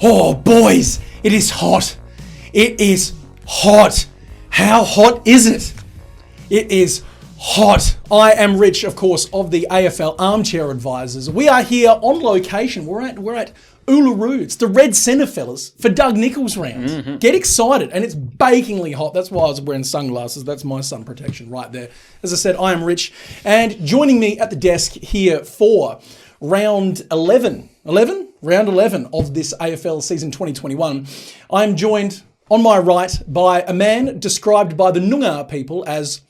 Oh, boys, it is hot. It is hot. How hot is it? It is hot. I am Rich, of course, of the AFL Armchair Advisors. We are here on location. We're at Uluru. It's the Red Centre, fellas, for Doug Nicholls Round. Mm-hmm. Get excited. And it's bakingly hot. That's why I was wearing sunglasses. That's my sun protection right there. As I said, I am Rich. And joining me at the desk here for round 11 of this AFL season 2021, I'm joined on my right by a man described by the Noongar people as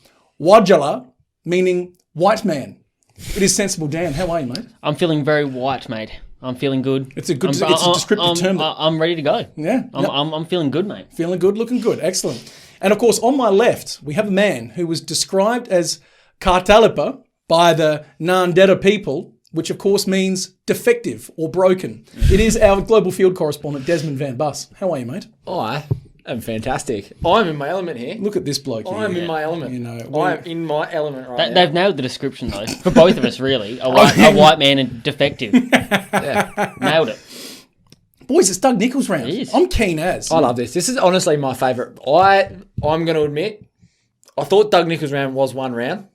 Wajala, meaning white man. It is Sensible Dan. How are you, mate? I'm feeling very white, mate. I'm feeling good. It's a descriptive term. I'm ready to go. Yeah. I'm feeling good, mate. Feeling good, looking good. Excellent. And of course, on my left, we have a man who was described as Kartalipa by the Nandera people, which of course means defective or broken. It is our global field correspondent, Desmond Van Buss. How are you, mate? I am fantastic. I'm in my element here. Look at this bloke here. I'm in my element. You know, I'm in my element right now. They've nailed the description, though, for both of us, really. A white man and defective. Yeah. Nailed it. Boys, it's Doug Nicholls Round. It is. I'm keen as. I love this. This is honestly my favourite. I'm going to admit, I thought Doug Nicholls Round was one round.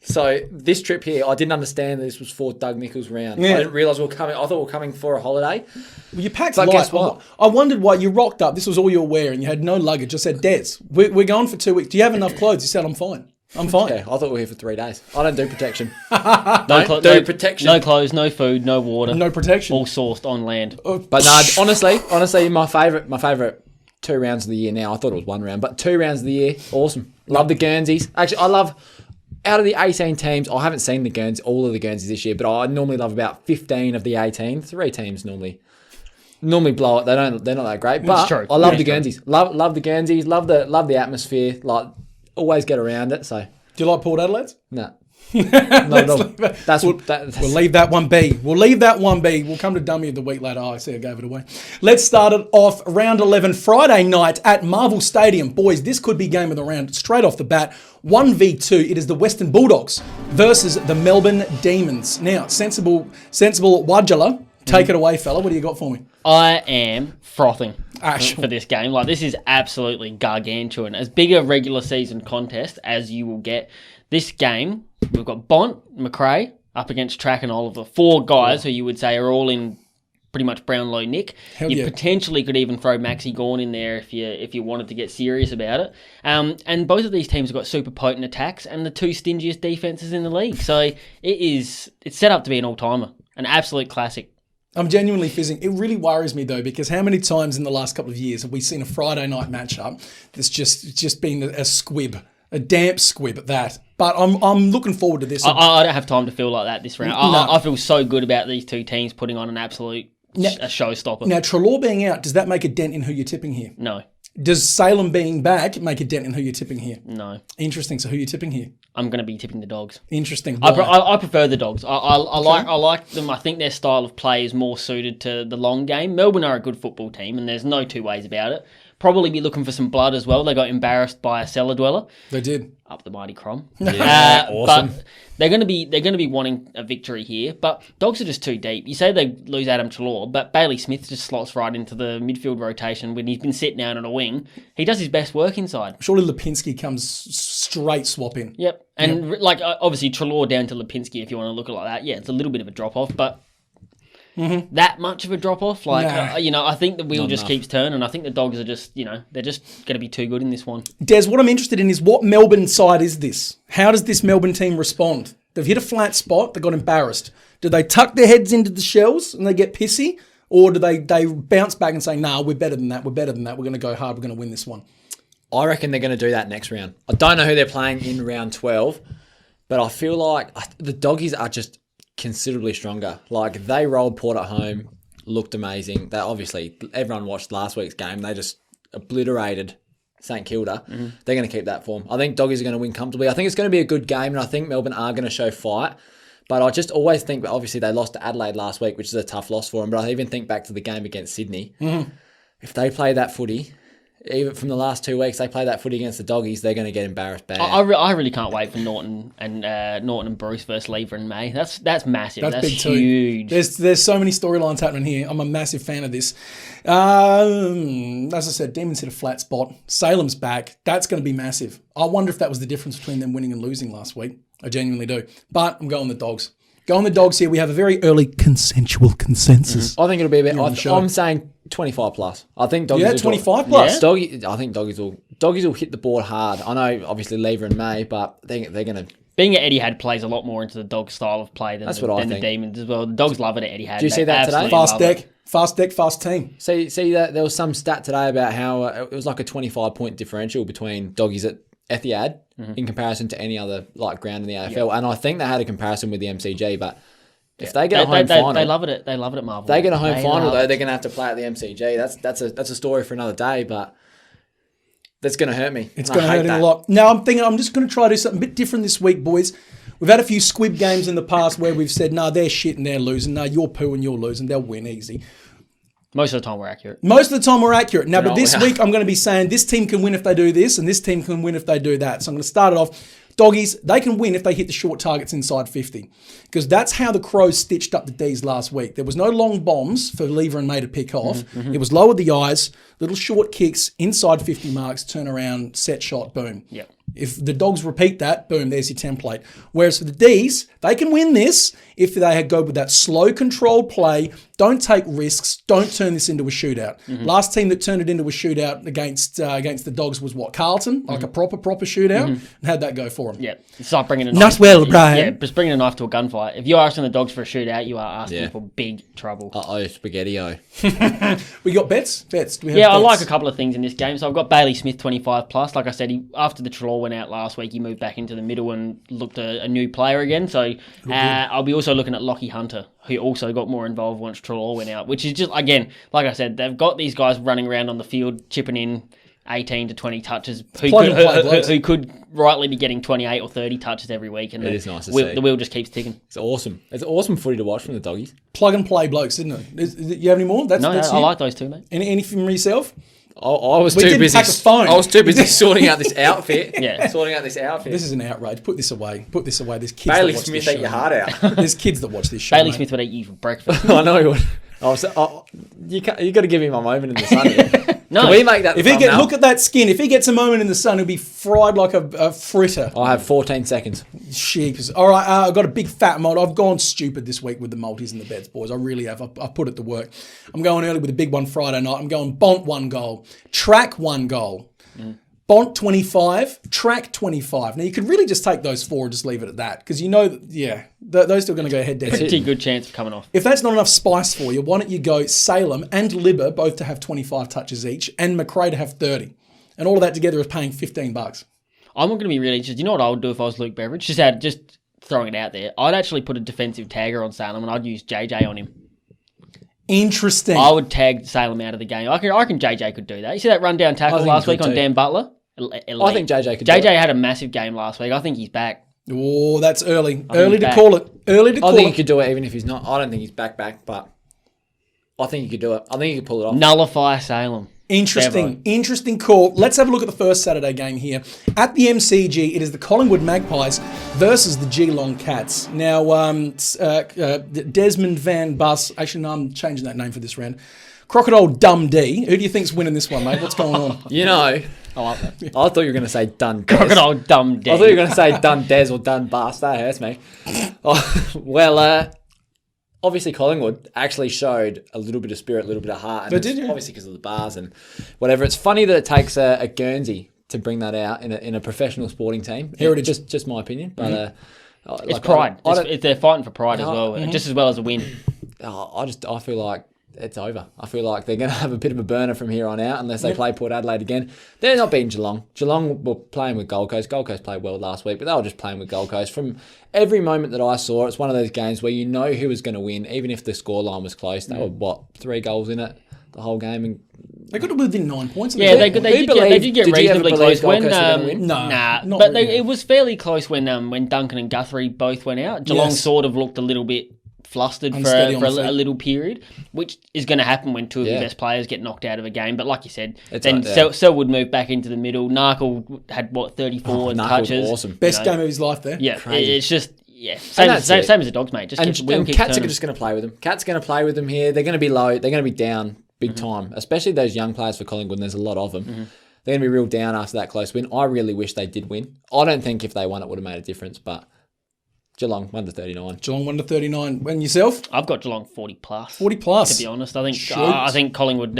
So this trip here, I didn't understand that this was for Doug Nicholls Round. Yeah. I didn't realise we were coming. I thought we were coming for a holiday. Well, you packed but light. Guess what? I wondered why you rocked up. This was all you're wearing. You had no luggage. I said, Des, we're going for 2 weeks. Do you have enough clothes? You said, I'm fine. I'm fine. Yeah, I thought we were here for 3 days. I don't do protection. No protection. No clothes, no food, no water. No protection. All sourced on land. But no, honestly, my favourite 2 rounds of the year now. I thought it was 1 round, but 2 rounds of the year, awesome. Love the Guernseys. Actually, I love. Out of the 18 teams, I haven't seen all of the Guernseys this year, but I normally love about 15 of the 18. 3 teams normally blow it. They're not that great, but true. I love the Guernseys. Love the Guernseys. Love the atmosphere. Like always get around it. So do you like Port Adelaide's? No. We'll leave that one be. We'll come to Dummy of the Week later. Oh, I see I gave it away. Let's start it off round 11 Friday night at Marvel Stadium. Boys, this could be game of the round straight off the bat. 1v2. It is the Western Bulldogs versus the Melbourne Demons. Now, sensible Wajala. Take it away, fella. What do you got for me? I am frothing for this game. Like, this is absolutely gargantuan. As big a regular season contest as you will get. This game, we've got Bont, McRae up against Track and Oliver. 4 guys who you would say are all in pretty much Brownlow nick. You potentially could even throw Maxi Gawn in there if you wanted to get serious about it. And both of these teams have got super potent attacks and the 2 stingiest defenses in the league. So it's set up to be an all-timer, an absolute classic. I'm genuinely fizzing. It really worries me, though, because how many times in the last couple of years have we seen a Friday night matchup that's just been a squib, a damp squib at that? But I'm looking forward to this. I don't have time to feel like that this round. No. I feel so good about these 2 teams putting on an absolute showstopper. Now, Treloar being out, does that make a dent in who you're tipping here? No. Does Salem being back make a dent in who you're tipping here? No. Interesting. So who are you tipping here? I'm going to be tipping the Dogs. Interesting. I prefer the Dogs. I like them. I think their style of play is more suited to the long game. Melbourne are a good football team, and there's no 2 ways about it. Probably be looking for some blood as well. They got embarrassed by a cellar dweller. They did. Up the mighty Crom. Yeah, awesome. But they're going to be wanting a victory here. But Dogs are just too deep. You say they lose Adam Treloar, but Bailey Smith just slots right into the midfield rotation when he's been sitting down on a wing. He does his best work inside. Surely Lipinski comes straight swap in. Yep. And obviously Treloar down to Lipinski, if you want to look at it like that. Yeah, it's a little bit of a drop off, but. Mm-hmm. That much of a drop off, I think the wheel just keeps turning. I think the Dogs are just, they're just going to be too good in this one. Des, what I'm interested in is what Melbourne side is this? How does this Melbourne team respond? They've hit a flat spot. They got embarrassed. Do they tuck their heads into the shells and they get pissy, or do they bounce back and say, "Nah, we're better than that. We're going to go hard. We're going to win this one"? I reckon they're going to do that next round. I don't know who they're playing in round 12, but I feel like the Doggies are just considerably stronger. Like, they rolled Port at home, looked amazing. They obviously, everyone watched last week's game. They just obliterated St Kilda. Mm-hmm. They're going to keep that form. I think Doggies are going to win comfortably. I think it's going to be a good game, and I think Melbourne are going to show fight. But I just always think, obviously they lost to Adelaide last week, which is a tough loss for them. But I even think back to the game against Sydney. Mm-hmm. If they play that footy, even from the last 2 weeks, they play that footy against the Doggies, they're going to get embarrassed bad. I really can't wait for Norton and Bruce versus Lever and May. That's massive. That's big huge. Too. There's so many storylines happening here. I'm a massive fan of this. As I said, Demons hit a flat spot. Salem's back. That's going to be massive. I wonder if that was the difference between them winning and losing last week. I genuinely do. But I'm going the Dogs. Going the Dogs here. We have a very early consensual consensus. I think it'll be about. I'm saying 25 plus. I think Doggies. Yeah, 25 plus. Yeah. I think Doggies will hit the board hard. I know, obviously Lever and May, but they're going to. Being at Etihad plays a lot more into the Dog style of play than the Demons as well. The Dogs love it at Etihad. Do you see that today? Fast deck, fast team. See that there was some stat today about how it was like a 25-point differential between Doggies at Etihad in comparison to any other ground in the AFL, and I think they had a comparison with the MCG. But if they get a home final, they love it. They love it at Marvel. They get a home final though, they're going to have to play at the MCG. That's a story for another day, but. That's going to hurt me. It's going to hurt him a lot. Now, I'm thinking I'm just going to try to do something a bit different this week, boys. We've had a few squib games in the past where we've said, no, they're shit and they're losing. No, you're poo and you're losing. They'll win easy. Most of the time we're accurate. Now, but this week I'm going to be saying this team can win if they do this and this team can win if they do that. So I'm going to start it off. Doggies, they can win if they hit the short targets inside 50 because that's how the Crows stitched up the D's last week. There was no long bombs for Lever and May to pick off. It was lower the eyes, little short kicks, inside 50 marks, turn around, set shot, boom. Yep. If the Dogs repeat that, boom, there's your template. Whereas for the D's, they can win this if they go with that slow control play, don't take risks, don't turn this into a shootout. Last team that turned it into a shootout against the Dogs was what? Carlton, like a proper shootout, and how'd that go for them? Yeah, it's like bringing a knife. Not well, Brian. Yeah, just bringing a knife to a gunfight. If you're asking the Dogs for a shootout, you are asking for big trouble. Spaghetti-o. We got bets? Bets. Do we have bets? I like a couple of things in this game. So I've got Bailey Smith 25 plus. Like I said, after the Trelaw went out last week, he moved back into the middle and looked a new player again. So I'll be also looking at Lockie Hunter, who also got more involved once Trelaw went out, which is just, again, like I said, they've got these guys running around on the field, chipping in 18 to 20 touches, who could rightly be getting 28 or 30 touches every week. And it is nice to see. The wheel just keeps ticking. It's awesome. It's awesome footy to watch from the Doggies. Plug and play blokes, isn't it? You have any more? No, I like those too, mate. Anything from yourself? I was too busy sorting out this outfit. Sorting out this outfit. This is an outrage. Put this away. There's kids Bailey that watch Smith this ate your heart out. There's kids that watch this show. Bailey Smith would eat you for breakfast. I know he would. You got to give him a moment in the sun here. No. Can we make that? Look at that skin. If he gets a moment in the sun, he'll be fried like a fritter. I have 14 seconds. Sheeps. All right, I've got a big fat mod. I've gone stupid this week with the multis and the bets, boys. I really have. I've put it to work. I'm going early with a big one Friday night. I'm going Bont 1 goal, Track 1 goal. Bont 25, Track 25. Now, you could really just take those four and just leave it at that because you know, those two are going to go head to head. Pretty good chance of coming off. If that's not enough spice for you, why don't you go Salem and Libba both to have 25 touches each and McRae to have 30. And all of that together is paying $15. I'm going to be really interested. You know what I would do if I was Luke Beveridge? Just throwing it out there. I'd actually put a defensive tagger on Salem and I'd use JJ on him. Interesting. I would tag Salem out of the game. I reckon JJ could do that. You see that rundown tackle last week on Dan Butler? Elite. I think JJ could do JJ it. had a massive game last week. I think he's back. Oh, that's early. Early to call it. I think he could do it even if he's not. I don't think he's back, but I think he could do it. I think he could pull it off. Nullify Salem. Interesting call. Let's have a look at the first Saturday game here. At the MCG, it is the Collingwood Magpies versus the Geelong Cats. Now, Desmond Van Buss, actually, no, I'm changing that name for this round. Crocodile Dundee. Who do you think's winning this one, mate? What's going on? You know, I like that. I thought you were going to say Dundee. Crocodile Dundee. I thought you were going to say Dundez or Dunbus. That hurts me. Obviously Collingwood actually showed a little bit of spirit, a little bit of heart. And obviously because of the bars and whatever. It's funny that it takes a Guernsey to bring that out in a professional sporting team. Heritage. Just my opinion. But it's pride. They're fighting for pride as well, just as well as a win. I feel like it's over. I feel like they're going to have a bit of a burner from here on out unless they play Port Adelaide again. They're not beating Geelong. Geelong were playing with Gold Coast. Gold Coast played well last week, but they were just playing with Gold Coast. From every moment that I saw, it's one of those games where you know who was going to win, even if the scoreline was close. They were, 3 goals in it the whole game. And they got to within 9 points. Yeah, they did get reasonably close when. It was fairly close when Duncan and Guthrie both went out. Geelong sort of looked a little bit flustered for Unsteady on a the feet. little period, which is going to happen when two of your Yeah. best players get knocked out of a game. But like you said, It's then like that. Selwood moved back into the middle. Narkle had, 34 Narkle was touches. awesome. Best You know, game of his life there. Yeah, Crazy. it's just, same as the dogs, mate. Just And, keep the wheel, and keep Cats are turning. just going to play with them. Cats are going to play with them here. They're going to be low. They're going to be down big Mm-hmm. time, especially those young players for Collingwood. And there's a lot of them. They're going to be real down after that close win. I really wish they did win. I don't think if they won, it would have made a difference. But Geelong won to 39. Geelong 1-39. And yourself? I've got Geelong 40 plus. 40 plus. To be honest, I Shoot. think Collingwood,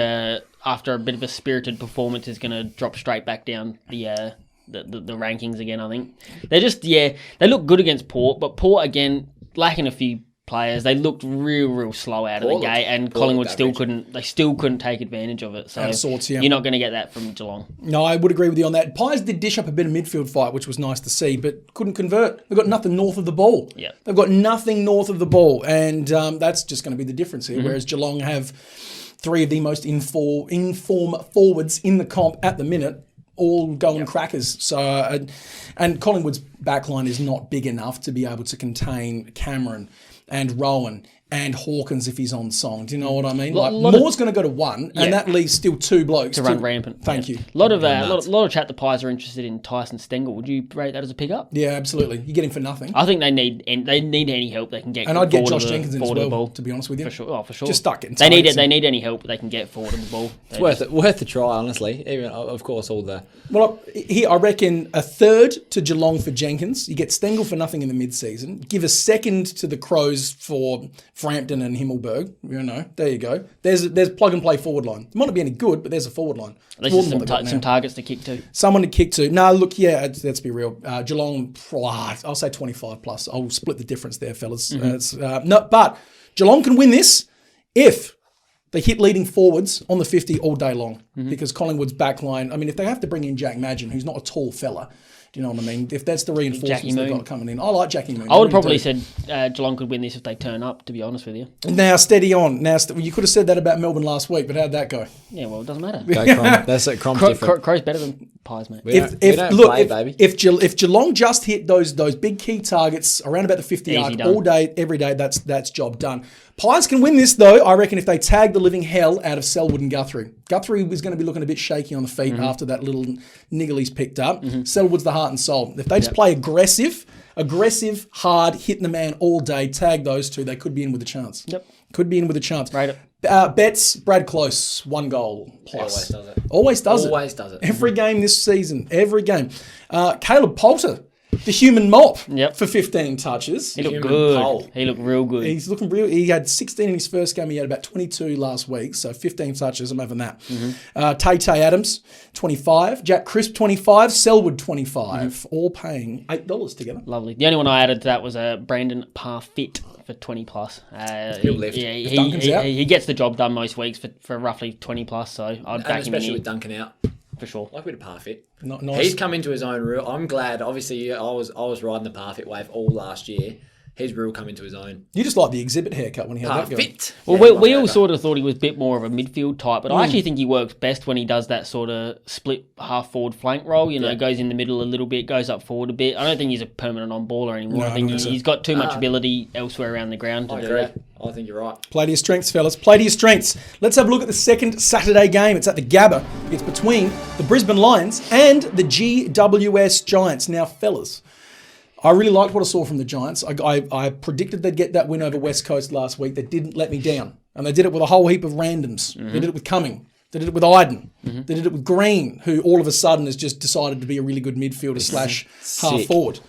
after a bit of a spirited performance, is going to drop straight back down the rankings again. I think they're just they look good against Port, but Port again lacking a few players. They looked real slow out of the gate, and Collingwood still couldn't take advantage of it. So Out of sorts, yeah. you're not going to get that from Geelong. No, I would agree with you on that. Pies did dish up a bit of midfield fight, which was nice to see, but couldn't convert. They've got nothing north of the ball. Yeah. They've got nothing north of the ball, and that's just going to be the difference here. Whereas Geelong have three of the most inform forwards in the comp at the minute, all going crackers. So, and Collingwood's backline is not big enough to be able to contain Cameron and Rowan and Hawkins if he's on song. Do you know what I mean? Moore's going to go to one, and that leaves still two blokes To run rampant. Thank you. A lot of chat. The Pies are interested in Tyson Stengel. Would you rate that as a pickup? Yeah, absolutely. You get him for nothing. I think they need any help they can get. And I'd get forward Josh of the- Jenkins in as forward of the well, ball. to be honest with you. For sure. Oh, for sure. Just start getting They targets need any help they can get forward of the ball. It's worth a try, honestly. Even, of course, all the... Well, here I reckon a third to Geelong for Jenkins. You get Stengel for nothing in the mid-season. Give a second to the Crows for Frampton and Himmelberg. You know, there you go. There's plug and play forward line. It might not be any good, but there's a forward line. At least there's some targets to kick to. Someone to kick to. No, look, yeah, let's be real. Geelong, I'll say 25 plus. I'll split the difference there, fellas. But Geelong can win this if they hit leading forwards on the 50 all day long, because Collingwood's backline, I mean, if they have to bring in Jack Madgen, who's not a tall fella, do you know what I mean? If that's the reinforcements they've got coming in. I like Jackie Moon. I would have probably said Geelong could win this if they turn up, to be honest with you. Now, steady on. You could have said that about Melbourne last week, but how'd that go? Yeah, well, it doesn't matter. Go Crom. That's it. Crom's different. Crow's better than Pies, mate. We don't play, baby. If Geelong just hit those big key targets around about the 50 Easy yard done. all day, every day, that's job done. Pies can win this, though, I reckon, if they tag the living hell out of Selwood and Guthrie. Guthrie is going to be looking a bit shaky on the feet after that little niggle he's picked up. Selwood's the heart and soul. If they just play aggressive, hard, hitting the man all day, tag those two, they could be in with a chance. Yep. Could be in with a chance. Rate it. Bets, Brad Close, 1 goal plus. He always does it. Always does it. it. Every game this season. Every game. Caleb Poulter, the human mop, for 15 touches. He looked Human good. pole. He looked real good. He's looking real. He had 16 in his first game. He had about 22 last week, so 15 touches. I'm having that. Tay Adams, 25. Jack Crisp, 25. Selwood, 25. All paying $8 together. Lovely. The only one I added to that was Brandon Parfit for 20 plus. He'll lift. Yeah, If Duncan's out. he gets the job done most weeks for roughly 20 plus, so I'd And back him in especially here with Duncan out. for sure. Like with a Parfit. Nice. He's come into his own real. I'm glad. Obviously, I was riding the Parfit wave all last year. He's real come into his own. You just like the exhibit haircut when he had that going. Parfit. Well, we all sort of thought he was a bit more of a midfield type, but I actually think he works best when he does that sort of split half forward flank role. You know, goes in the middle a little bit, goes up forward a bit. I don't think he's a permanent on baller anymore. No, I think I don't think he's got too much ability elsewhere around the ground to I do agree. that. I think you're right. Play to your strengths, fellas. Play to your strengths. Let's have a look at the second Saturday game. It's at the Gabba. It's between the Brisbane Lions and the GWS Giants. Now, fellas, I really liked what I saw from the Giants. I predicted they'd get that win over West Coast last week. They didn't let me down. And they did it with a whole heap of randoms. They did it with Cumming. They did it with Iden. They did it with Green, who all of a sudden has just decided to be a really good midfielder slash half forward.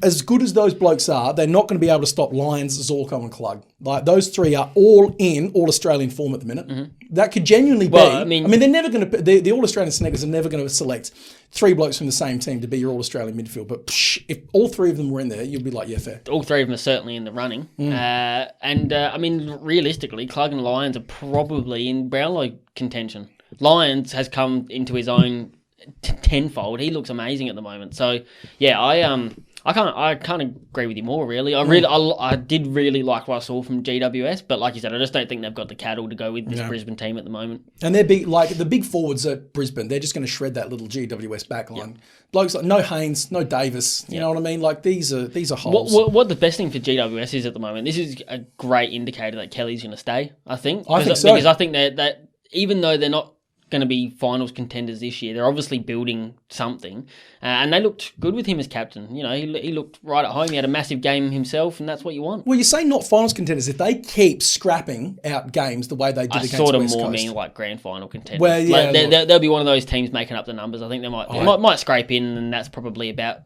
As good as those blokes are, they're not going to be able to stop Lions, Zorko and Klug. Like, those three are all in All-Australian form at the minute. That could genuinely be... I mean, they're never going to... The All-Australian Sneakers are never going to select three blokes from the same team to be your All-Australian midfield. But if all three of them were in there, you'd be like, yeah, fair. All three of them are certainly in the running. I mean, realistically, Klug and Lions are probably in Brownlow contention. Lions has come into his own tenfold. He looks amazing at the moment. So, yeah, I can't agree with you more, really. I did really like what I saw from GWS, but like you said, I just don't think they've got the cattle to go with this Brisbane team at the moment. And they're big, like the big forwards at Brisbane, they're just going to shred that little GWS backline. Yep. Blokes like no Haynes, no Davis, you know what I mean? Like these are holes. What the best thing for GWS is at the moment, this is a great indicator that Kelly's going to stay, I think. I think so. Because I think that even though they're not going to be finals contenders this year, they're obviously building something, and they looked good with him as captain. You know, he looked right at home. He had a massive game himself, and that's what you want. Well, you say not finals contenders. If they keep scrapping out games the way they did against West Coast. I sort of mean like grand final contenders. Well, yeah, like they'll be one of those teams making up the numbers. I think they might scrape in, and that's probably about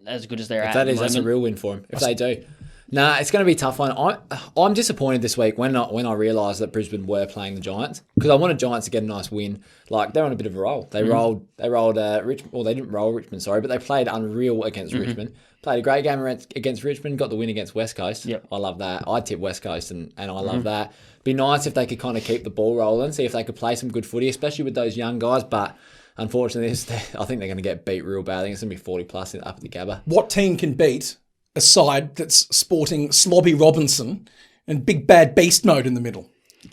as good as they're at. That's a real win for them if they do. Nah, it's going to be a tough one. I'm disappointed this week when I realised that Brisbane were playing the Giants, because I wanted Giants to get a nice win. Like, they're on a bit of a roll. They rolled Richmond. Well, they didn't roll Richmond, sorry, but they played unreal against Richmond. Played a great game against Richmond. Got the win against West Coast. Yep. Oh, I love that. I tip West Coast, and I love that. Be nice if they could kind of keep the ball rolling, see if they could play some good footy, especially with those young guys. But unfortunately, I think they're going to get beat real bad. I think it's going to be 40 plus up at the Gabba. What team can beat a side that's sporting Slobby Robinson and Big Bad Beast Mode in the middle?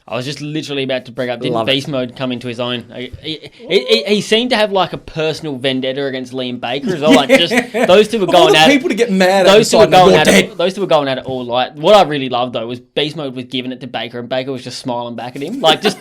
I was just literally about to bring up, didn't Beast Mode come into his own? He seemed to have like a personal vendetta against Liam Baker as well. Like just those two were going at it. People to get mad those two were going at it. Those two were going at it all night. What I really loved though was Beast Mode was giving it to Baker, and Baker was just smiling back at him, like just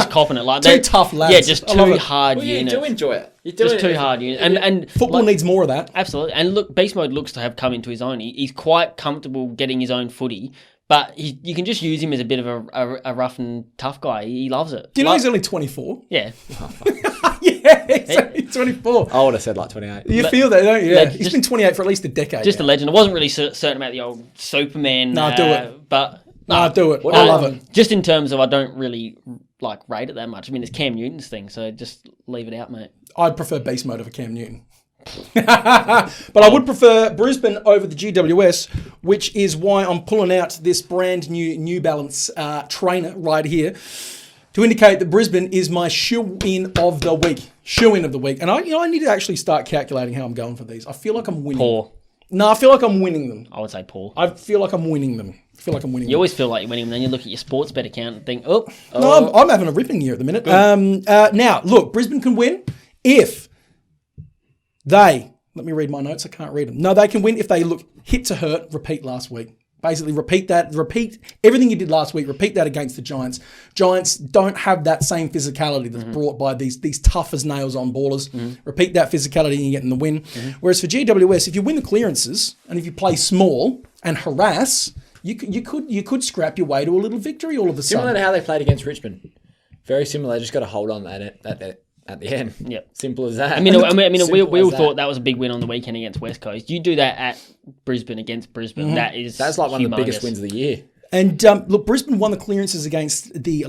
copping it. Like two tough lads. Yeah, just two hard units. You do enjoy it. Just too hard units. And football needs more of that. Absolutely. And look, Beast Mode looks to have come into his own. He's quite comfortable getting his own footy. But you can just use him as a bit of a rough and tough guy. He loves it. Do you know he's only 24? Yeah. Yeah, he's only 24. I would have said like 28. You feel that, don't you? Yeah. He's been 28 for at least a decade. Just a legend. I wasn't really certain about the old Superman. No, do it. But do it. I love it. Just in terms of I don't really rate it that much. I mean, it's Cam Newton's thing, so just leave it out, mate. I'd prefer Beast Mode over Cam Newton. But I would prefer Brisbane over the GWS, which is why I'm pulling out this brand New Balance trainer right here to indicate that Brisbane is my shoe-in of the week. Shoe-in of the week. And I need to actually start calculating how I'm going for these. I feel like I'm winning. Poor. No, I feel like I'm winning them. I would say poor. I feel like I'm winning them. You always feel like you're winning them, then you look at your sports bet account and think, No, I'm having a ripping year at the minute. Now, look, Brisbane can win if let me read my notes, I can't read them. No, they can win if they hit to hurt, repeat last week. Basically, repeat everything you did last week, repeat that against the Giants. Giants don't have that same physicality that's brought by these tough as nails on ballers. Repeat that physicality and you get in the win. Whereas for GWS, if you win the clearances and if you play small and harass, you could scrap your way to a little victory all of a sudden. Similar to how they played against Richmond. Very similar. They just got to hold on at the end. Yep. Simple as that. I mean, we all thought that was a big win on the weekend against West Coast. You do that at Brisbane against Brisbane. That's like one humongous. of the biggest wins of the year. And look, Brisbane won the clearances against the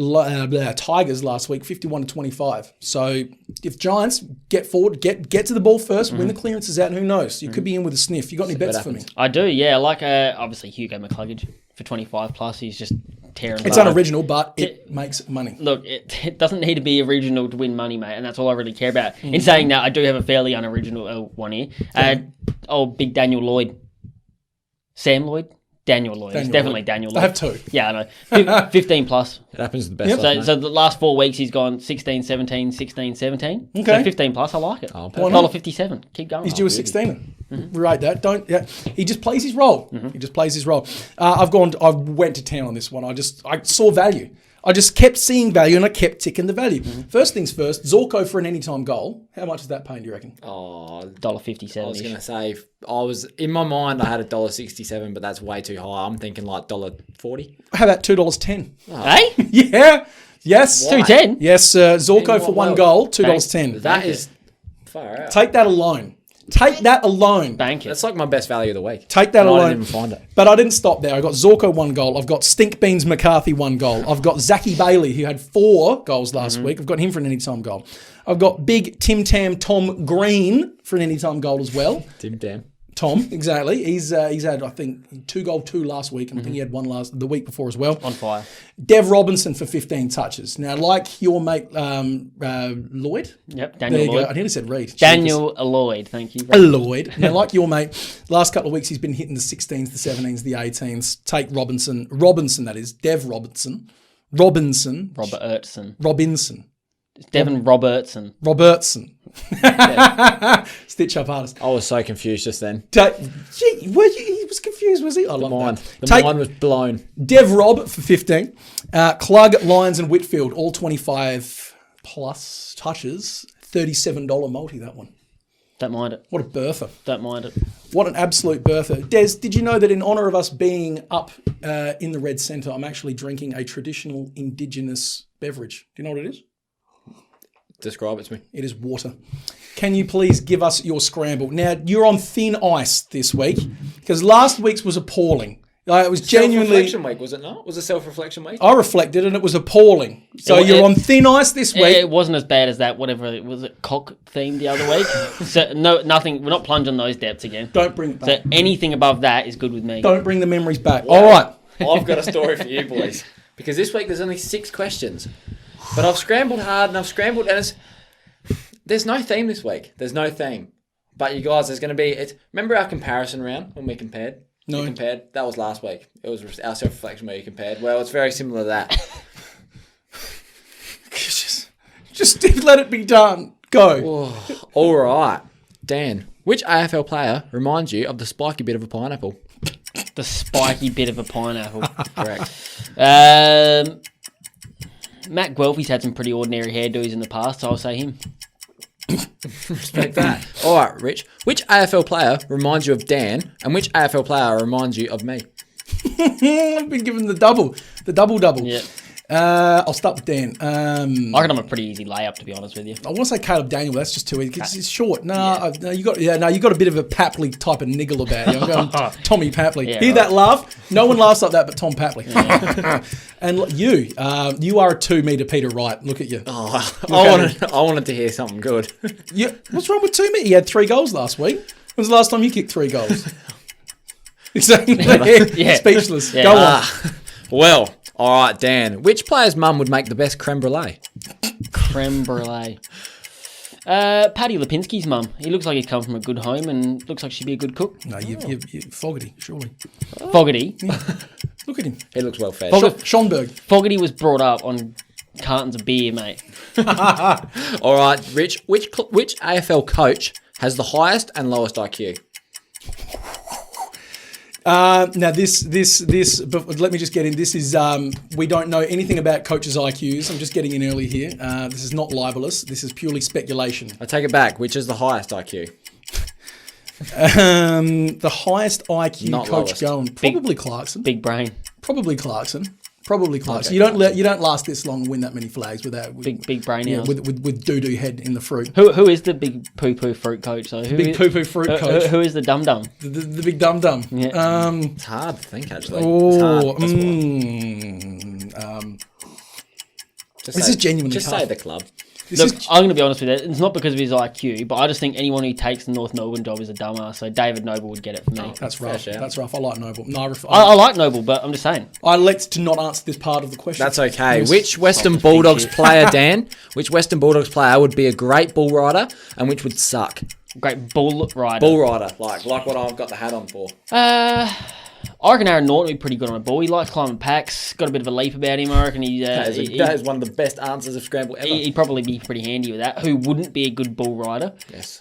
Tigers last week, 51-25. So if Giants get forward, get to the ball first, win the clearances out, and who knows? You could be in with a sniff. You got any bets for me? I do, yeah. Like obviously Hugo McCluggage for 25 plus. He's just tearing. It's unoriginal, but it makes money. Look, it doesn't need to be original to win money, mate, and that's all I really care about. In saying that, I do have a fairly unoriginal one here. Big Daniel Lloyd. Sam Lloyd? Daniel Lloyd. It's definitely Daniel Lloyd. I have two. Yeah, I know. 15 plus. It happens to the best. Yep. So the last 4 weeks he's gone 16, 17, 16, 17. Okay. So 15 plus, I like it. $1.57. Keep going. He's due a 16. Rate that. He just plays his role. He just plays his role. I went to town on this one. I saw value. I just kept seeing value and I kept ticking the value. First things first, Zorko for an anytime goal. How much is that paying, do you reckon? $1.57. I was going to say, in my mind, I had $1.67, but that's way too high. I'm thinking like $1.40. How about $2.10? Hey? Yeah. Yes. $2.10? Yes, Zorko for one goal, $2.10. That is far out. Take that alone. Bank it. That's like my best value of the week. Take that alone. I didn't even find it. But I didn't stop there. I got Zorko 1 goal. I've got Stink Beans McCarthy 1 goal. I've got Zachy Bailey, who had 4 goals last week. I've got him for an anytime goal. I've got Big Tim Tam Tom Green for an anytime goal as well. Tim Tam. Tom, exactly. He's had, I think, 2 goal 2 last week, and I think he had one the week before as well. On fire. Dev Robinson for 15 touches. Now, like your mate Lloyd. Yep, There Daniel you go. Lloyd. I nearly said Reed. Daniel Lloyd, thank you. Lloyd. Now, like your mate, last couple of weeks he's been hitting the 16s, the 17s, the 18s. Take Robinson, that is, Dev Robinson. Robinson. It's Devin Robertson. Stitch up artist. I was so confused just then. He was confused, was he? I love Mine. that. The mind was blown. Dev Rob for 15. Klug, Lyons and Whitfield, all 25 plus touches. $37 multi, that one. Don't mind it. What a bertha. Don't mind it. What an absolute bertha. Des, did you know that in honour of us being up in the Red Centre, I'm actually drinking a traditional Indigenous beverage? Do you know what it is? Describe it to me. It is water. Can you please give us your scramble? Now, you're on thin ice this week because last week's was appalling. It was genuinely... Self-reflection week, was it not? Was it self-reflection week? I reflected and it was appalling. So you're on thin ice this week. It wasn't as bad as that, whatever, was it cock themed the other week? So, no, nothing, we're not plunging those depths again. Don't bring it back. So anything above that is good with me. Don't bring the memories back. Wow. All right. I've got a story for you boys. Because this week there's only 6 questions. But I've scrambled hard and there's no theme this week. There's no theme. But you guys, there's going to be... Remember our comparison round when we compared? No. We compared? That was last week. It was our self-reflection where you compared. Well, it's very similar to that. just let it be done. Go. All right. Dan, which AFL player reminds you of the spiky bit of a pineapple? The spiky bit of a pineapple. Correct. Matt Guelphy's had some pretty ordinary hairdos in the past, so I'll say him. Respect that. All right, Rich. Which AFL player reminds you of Dan, and which AFL player reminds you of me? I've been given the double. Yeah. I'll start with Dan. I reckon I'm a pretty easy layup, to be honest with you. I want to say Caleb Daniel, but that's just too easy because he's short. You got a bit of a Papley type of niggle about you. I'm going Tommy Papley. Yeah, Hear right. that laugh? No one laughs like that but Tom Papley. Yeah. And you are a 2 metre Peter Wright. Look at you. Oh, I wanted to hear something good. What's wrong with 2 metre? He had 3 goals last week. When was the last time you kicked 3 goals? Exactly. Yeah. Speechless. Yeah. Go on. Well, all right, Dan. Which player's mum would make the best creme brulee? Creme brulee. Paddy Lipinski's mum. He looks like he's come from a good home and looks like she'd be a good cook. No, you Fogarty, surely. Fogarty. Yeah. Look at him. He looks well fed. Schonberg. Fogarty was brought up on cartons of beer, mate. All right, Rich. Which AFL coach has the highest and lowest IQ? Now but let me just get in. This is, we don't know anything about coaches' IQs. I'm just getting in early here. This is not libelous. This is purely speculation. I take it back. Which is the highest IQ? The highest IQ Not coach lowest. going, probably Clarkson. Big brain. Probably Clarkson. Okay, You don't last this long and win that many flags without Big brain. yeah, Hours. with doo-doo head in the fruit. Who is the big poo-poo fruit coach? So Big poo-poo fruit coach. Who is the dum-dum? The big dum-dum. Yeah. It's hard to think, actually. It's hard. That's why. This is genuinely Just tough. say the club. I'm going to be honest with you. It's not because of his IQ, but I just think anyone who takes the North Melbourne job is a dumbass. So David Noble would get it for me. That's rough. Fair shout. That's rough. I like Noble. No, I like Noble, but I'm just saying. I elect to not answer this part of the question. That's okay. Which Western Bulldogs player, Dan? Which Western Bulldogs player would be a great bull rider and which would suck? Great bull rider. Bull rider, like what I've got the hat on for. I reckon Aaron Norton would be pretty good on a ball. He likes climbing packs. Got a bit of a leap about him. I reckon That is one of the best answers of Scramble ever. He'd probably be pretty handy with that. Who wouldn't be a good bull rider? Yes.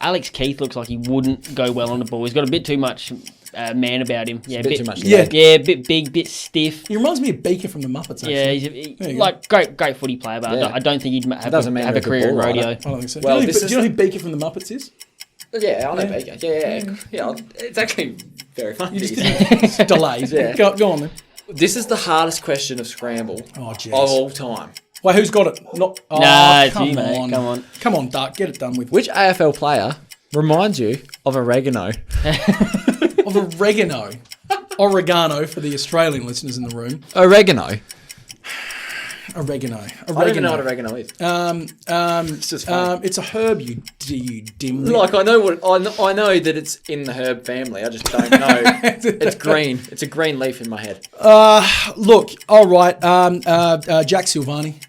Alex Keith looks like he wouldn't go well on the ball. He's got a bit too much man about him. Yeah, a bit too much. Yeah. Yeah, a bit big, bit stiff. He reminds me of Beaker from the Muppets, actually. Yeah, There you like great footy player, but Yeah. I don't think he'd have doesn't mean a you're a good career in ball rider. rodeo. I don't think so. Well, do this you know who Beaker from the Muppets is? Yeah, I know Baker. Yeah. It's actually very funny. You just didn't delay. Yeah. Go on then. This is the hardest question of Scramble Oh, jeez. of all time. Wait, who's got it? Not. Oh, Nah, it's come you, mate. on. Come on. Come on, Duck. Get it done with. Which AFL player reminds you of oregano? Of oregano. Oregano for the Australian listeners in the room. Oregano. Oregano. I don't even know what oregano is. It's just funny. It's a herb, you dim. Like I know that it's in the herb family. I just don't know. It's green. It's a green leaf in my head. Look, all right. Jack Silvani.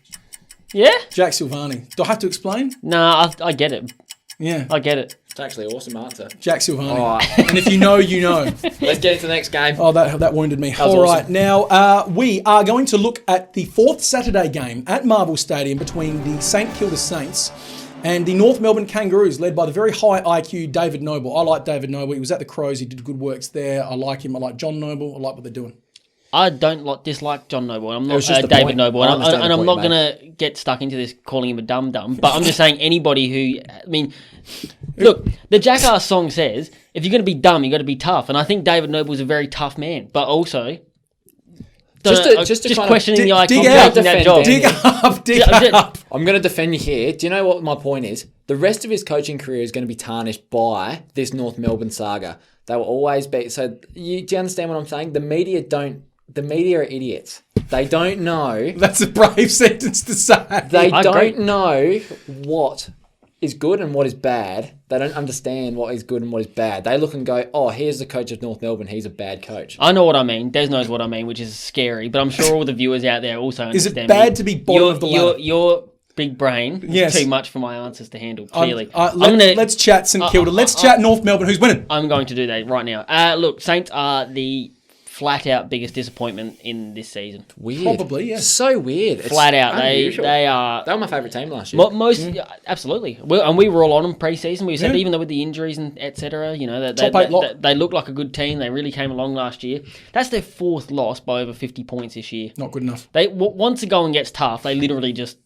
Yeah? Jack Silvani. Do I have to explain? No, I get it. Yeah. I get it. It's actually an awesome answer. Jack Silvani. All right. And if you know, you know. Let's get into the next game. Oh, that wounded me. was All right, awesome. now we are going to look at the fourth Saturday game at Marvel Stadium between the St Kilda Saints and the North Melbourne Kangaroos, led by the very high IQ David Noble. I like David Noble. He was at the Crows. He did good works there. I like him. I like John Noble. I like what they're doing. I don't dislike John Noble. I'm It not was just the David point. Noble. I And understand the I'm point not you going to get stuck into this calling him a dum-dum. But I'm just saying anybody who... I mean, look, the Jackass song says, if you're going to be dumb, you got to be tough. And I think David Noble's a very tough man. But also... Just to kind of questioning the dig icon out, taking that defend job. Dan. Dig up. I'm going to defend you here. Do you know what my point is? The rest of his coaching career is going to be tarnished by this North Melbourne saga. They will always be... So do you understand what I'm saying? The media are idiots. They don't know. That's a brave sentence to say. They I agree. don't know what is good and what is bad. They don't understand what is good and what is bad. They look and go, oh, here's the coach of North Melbourne. He's a bad coach. I know what I mean. Des knows what I mean, which is scary. But I'm sure all the viewers out there also Is understand it bad to be bottom of the ladder? Your big brain Yes. is too much for my answers to handle, clearly. Let's chat St Kilda. Let's chat North Melbourne. Who's winning? I'm going to do that right now. Look, Saints are the flat-out biggest disappointment in this season. Weird. Probably, yeah. So weird. It's Flat out. unusual. They are... They were my favourite team last year. Absolutely. And we were all on them pre-season. We said Yeah. even though with the injuries and etc., you know, Top eight lot. they look like a good team. They really came along last year. That's their fourth loss by over 50 points this year. Not good enough. Once the going gets tough, they literally just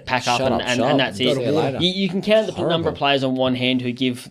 pack up Shut up and shop. that's See you it. later. You can count the number of Horrible. players on one hand who give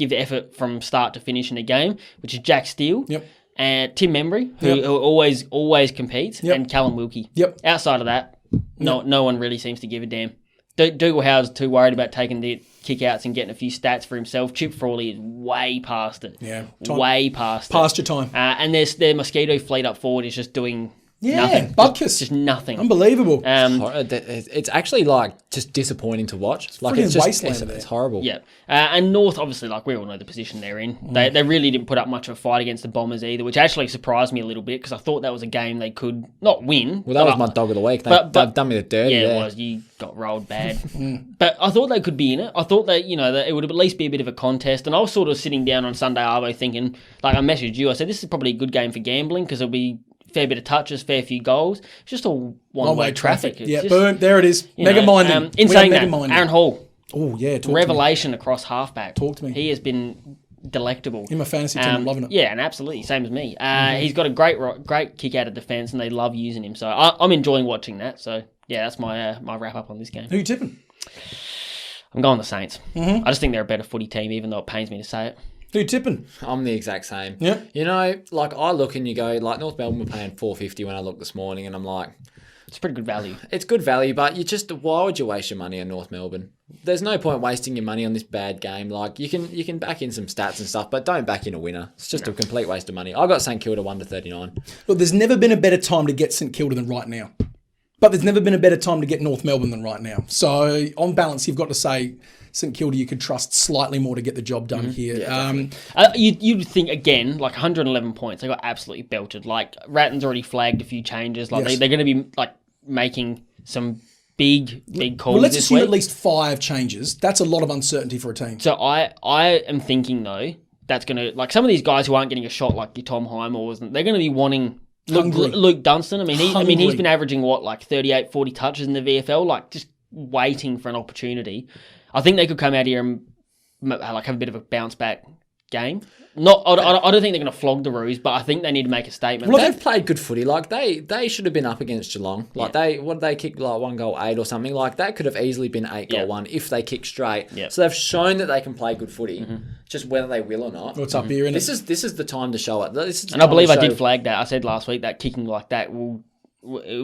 effort from start to finish in a game, which is Jack Steele. Yep. And Tim Membry, who always competes, Yep. and Callum Wilkie. Yep. Outside of that, no one really seems to give a damn. Dougal Howard's too worried about taking the kick-outs and getting a few stats for himself. Chip Frawley is way past it. Yeah. Way past it. Past your time. And their Mosquito fleet up forward is just doing Yeah. nothing. Bubkus. Just nothing. Unbelievable. It's actually like just disappointing to watch. Like freaking it's just wasteland there. it's horrible. Yeah. And North, obviously, like we all know the position they're in. They really didn't put up much of a fight against the Bombers either, which actually surprised me a little bit because I thought that was a game they could not win. Well, that was my dog of the week. They've done me the dirty Yeah, there. it was. You got rolled bad. But I thought they could be in it. I thought that, that it would at least be a bit of a contest. And I was sort of sitting down on Sunday Arvo thinking, like I messaged you, I said, this is probably a good game for gambling because it'll be fair bit of touches, fair few goals. It's just all one-way traffic. It's Yeah, just, boom. There it is. Mega-minded. In saying that, Aaron Hall, Oh, yeah. Talk revelation across halfback. Talk to me. He has been delectable. In my fantasy team, I'm loving it. Yeah, and absolutely, same as me. He's got a great kick out of defence, and they love using him. So I'm enjoying watching that. So yeah, that's my wrap up on this game. Who you tipping? I'm going the Saints. I just think they're a better footy team, even though it pains me to say it. Who you tipping? I'm the exact same. Yeah. Like I look and you go, like North Melbourne were paying $4.50 when I looked this morning, and I'm like, It's pretty good value. it's good value, but why would you waste your money on North Melbourne? There's no point wasting your money on this bad game. Like you can back in some stats and stuff, but don't back in a winner. It's just a complete waste of money. I got St Kilda 1-39. Look, there's never been a better time to get St Kilda than right now. But there's never been a better time to get North Melbourne than right now. So on balance, you've got to say St Kilda you could trust slightly more to get the job done here. Yeah, You'd think, again, like 111 points, they got absolutely belted. Like, Ratton's already flagged a few changes. Like, Yes. they're going to be, like, making some big calls Well, let's this assume week. at least 5 changes. That's a lot of uncertainty for a team. So I am thinking, though, that's going to... Like, some of these guys who aren't getting a shot like your Tom Highmore wasn't, they're going to be wanting... Hungry. Luke Dunstan, he's Hungry. been averaging, 38, 40 touches in the VFL, like, just waiting for an opportunity. I think they could come out here and, like, have a bit of a bounce-back game. I don't think they're going to flog the Roos, but I think they need to make a statement. Well, they've played good footy. Like they should have been up against Geelong. Like they kicked like 1 goal 8 or something. Like that could have easily been 8 goal 1 if they kick straight. Yep. So they've shown that they can play good footy. Just whether they will or not. What's up here? This is the time to show it. And I believe I did flag that. I said last week that kicking like that will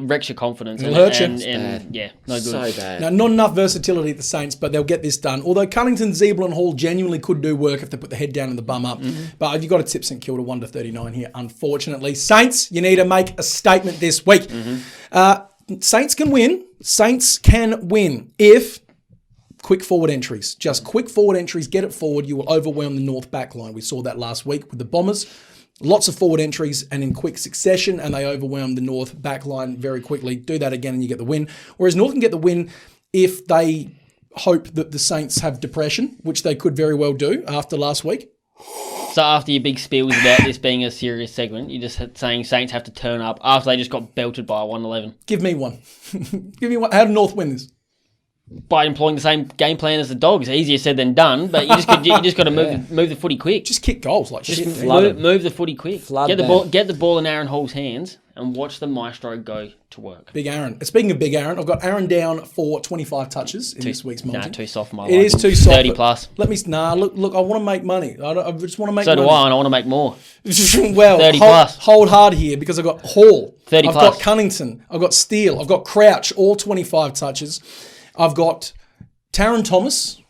wrecks your confidence. It'll hurt you. And yeah, no good. So bad. Now, not enough versatility at the Saints, but they'll get this done. Although Cullington, Zeeble and Hall genuinely could do work if they put the head down and the bum up. But you've got to tip St Kilda 1-39 here, unfortunately. Saints, you need to make a statement this week. Saints can win. Saints can win if quick forward entries. Just quick forward entries, get it forward. You will overwhelm the North back line. We saw that last week with the Bombers. Lots of forward entries and in quick succession, and they overwhelmed the North back line very quickly. Do that again and you get the win. Whereas North can get the win if they hope that the Saints have depression, which they could very well do after last week. So after your big spiels about this being a serious segment, you're just saying Saints have to turn up after they just got belted by a 111. Give me one. Give me one. How did North win this? By employing the same game plan as the Dogs. Easier said than done, but you just got to move the footy quick. Just kick goals like shit. Move the footy quick. Get the ball in Aaron Hall's hands and watch the maestro go to work. Big Aaron. Speaking of Big Aaron, I've got Aaron down for 25 touches in this week's multi. Too soft for my liking. It is too soft. 30 plus. Look, I want to make money. I just want to make money. So do I, and I want to make more. Well, 30 plus. Hold hard here because I've got Hall. 30 I've plus. got Cunnington. I've got Steele. I've got Crouch, all 25 touches. I've got Taron Thomas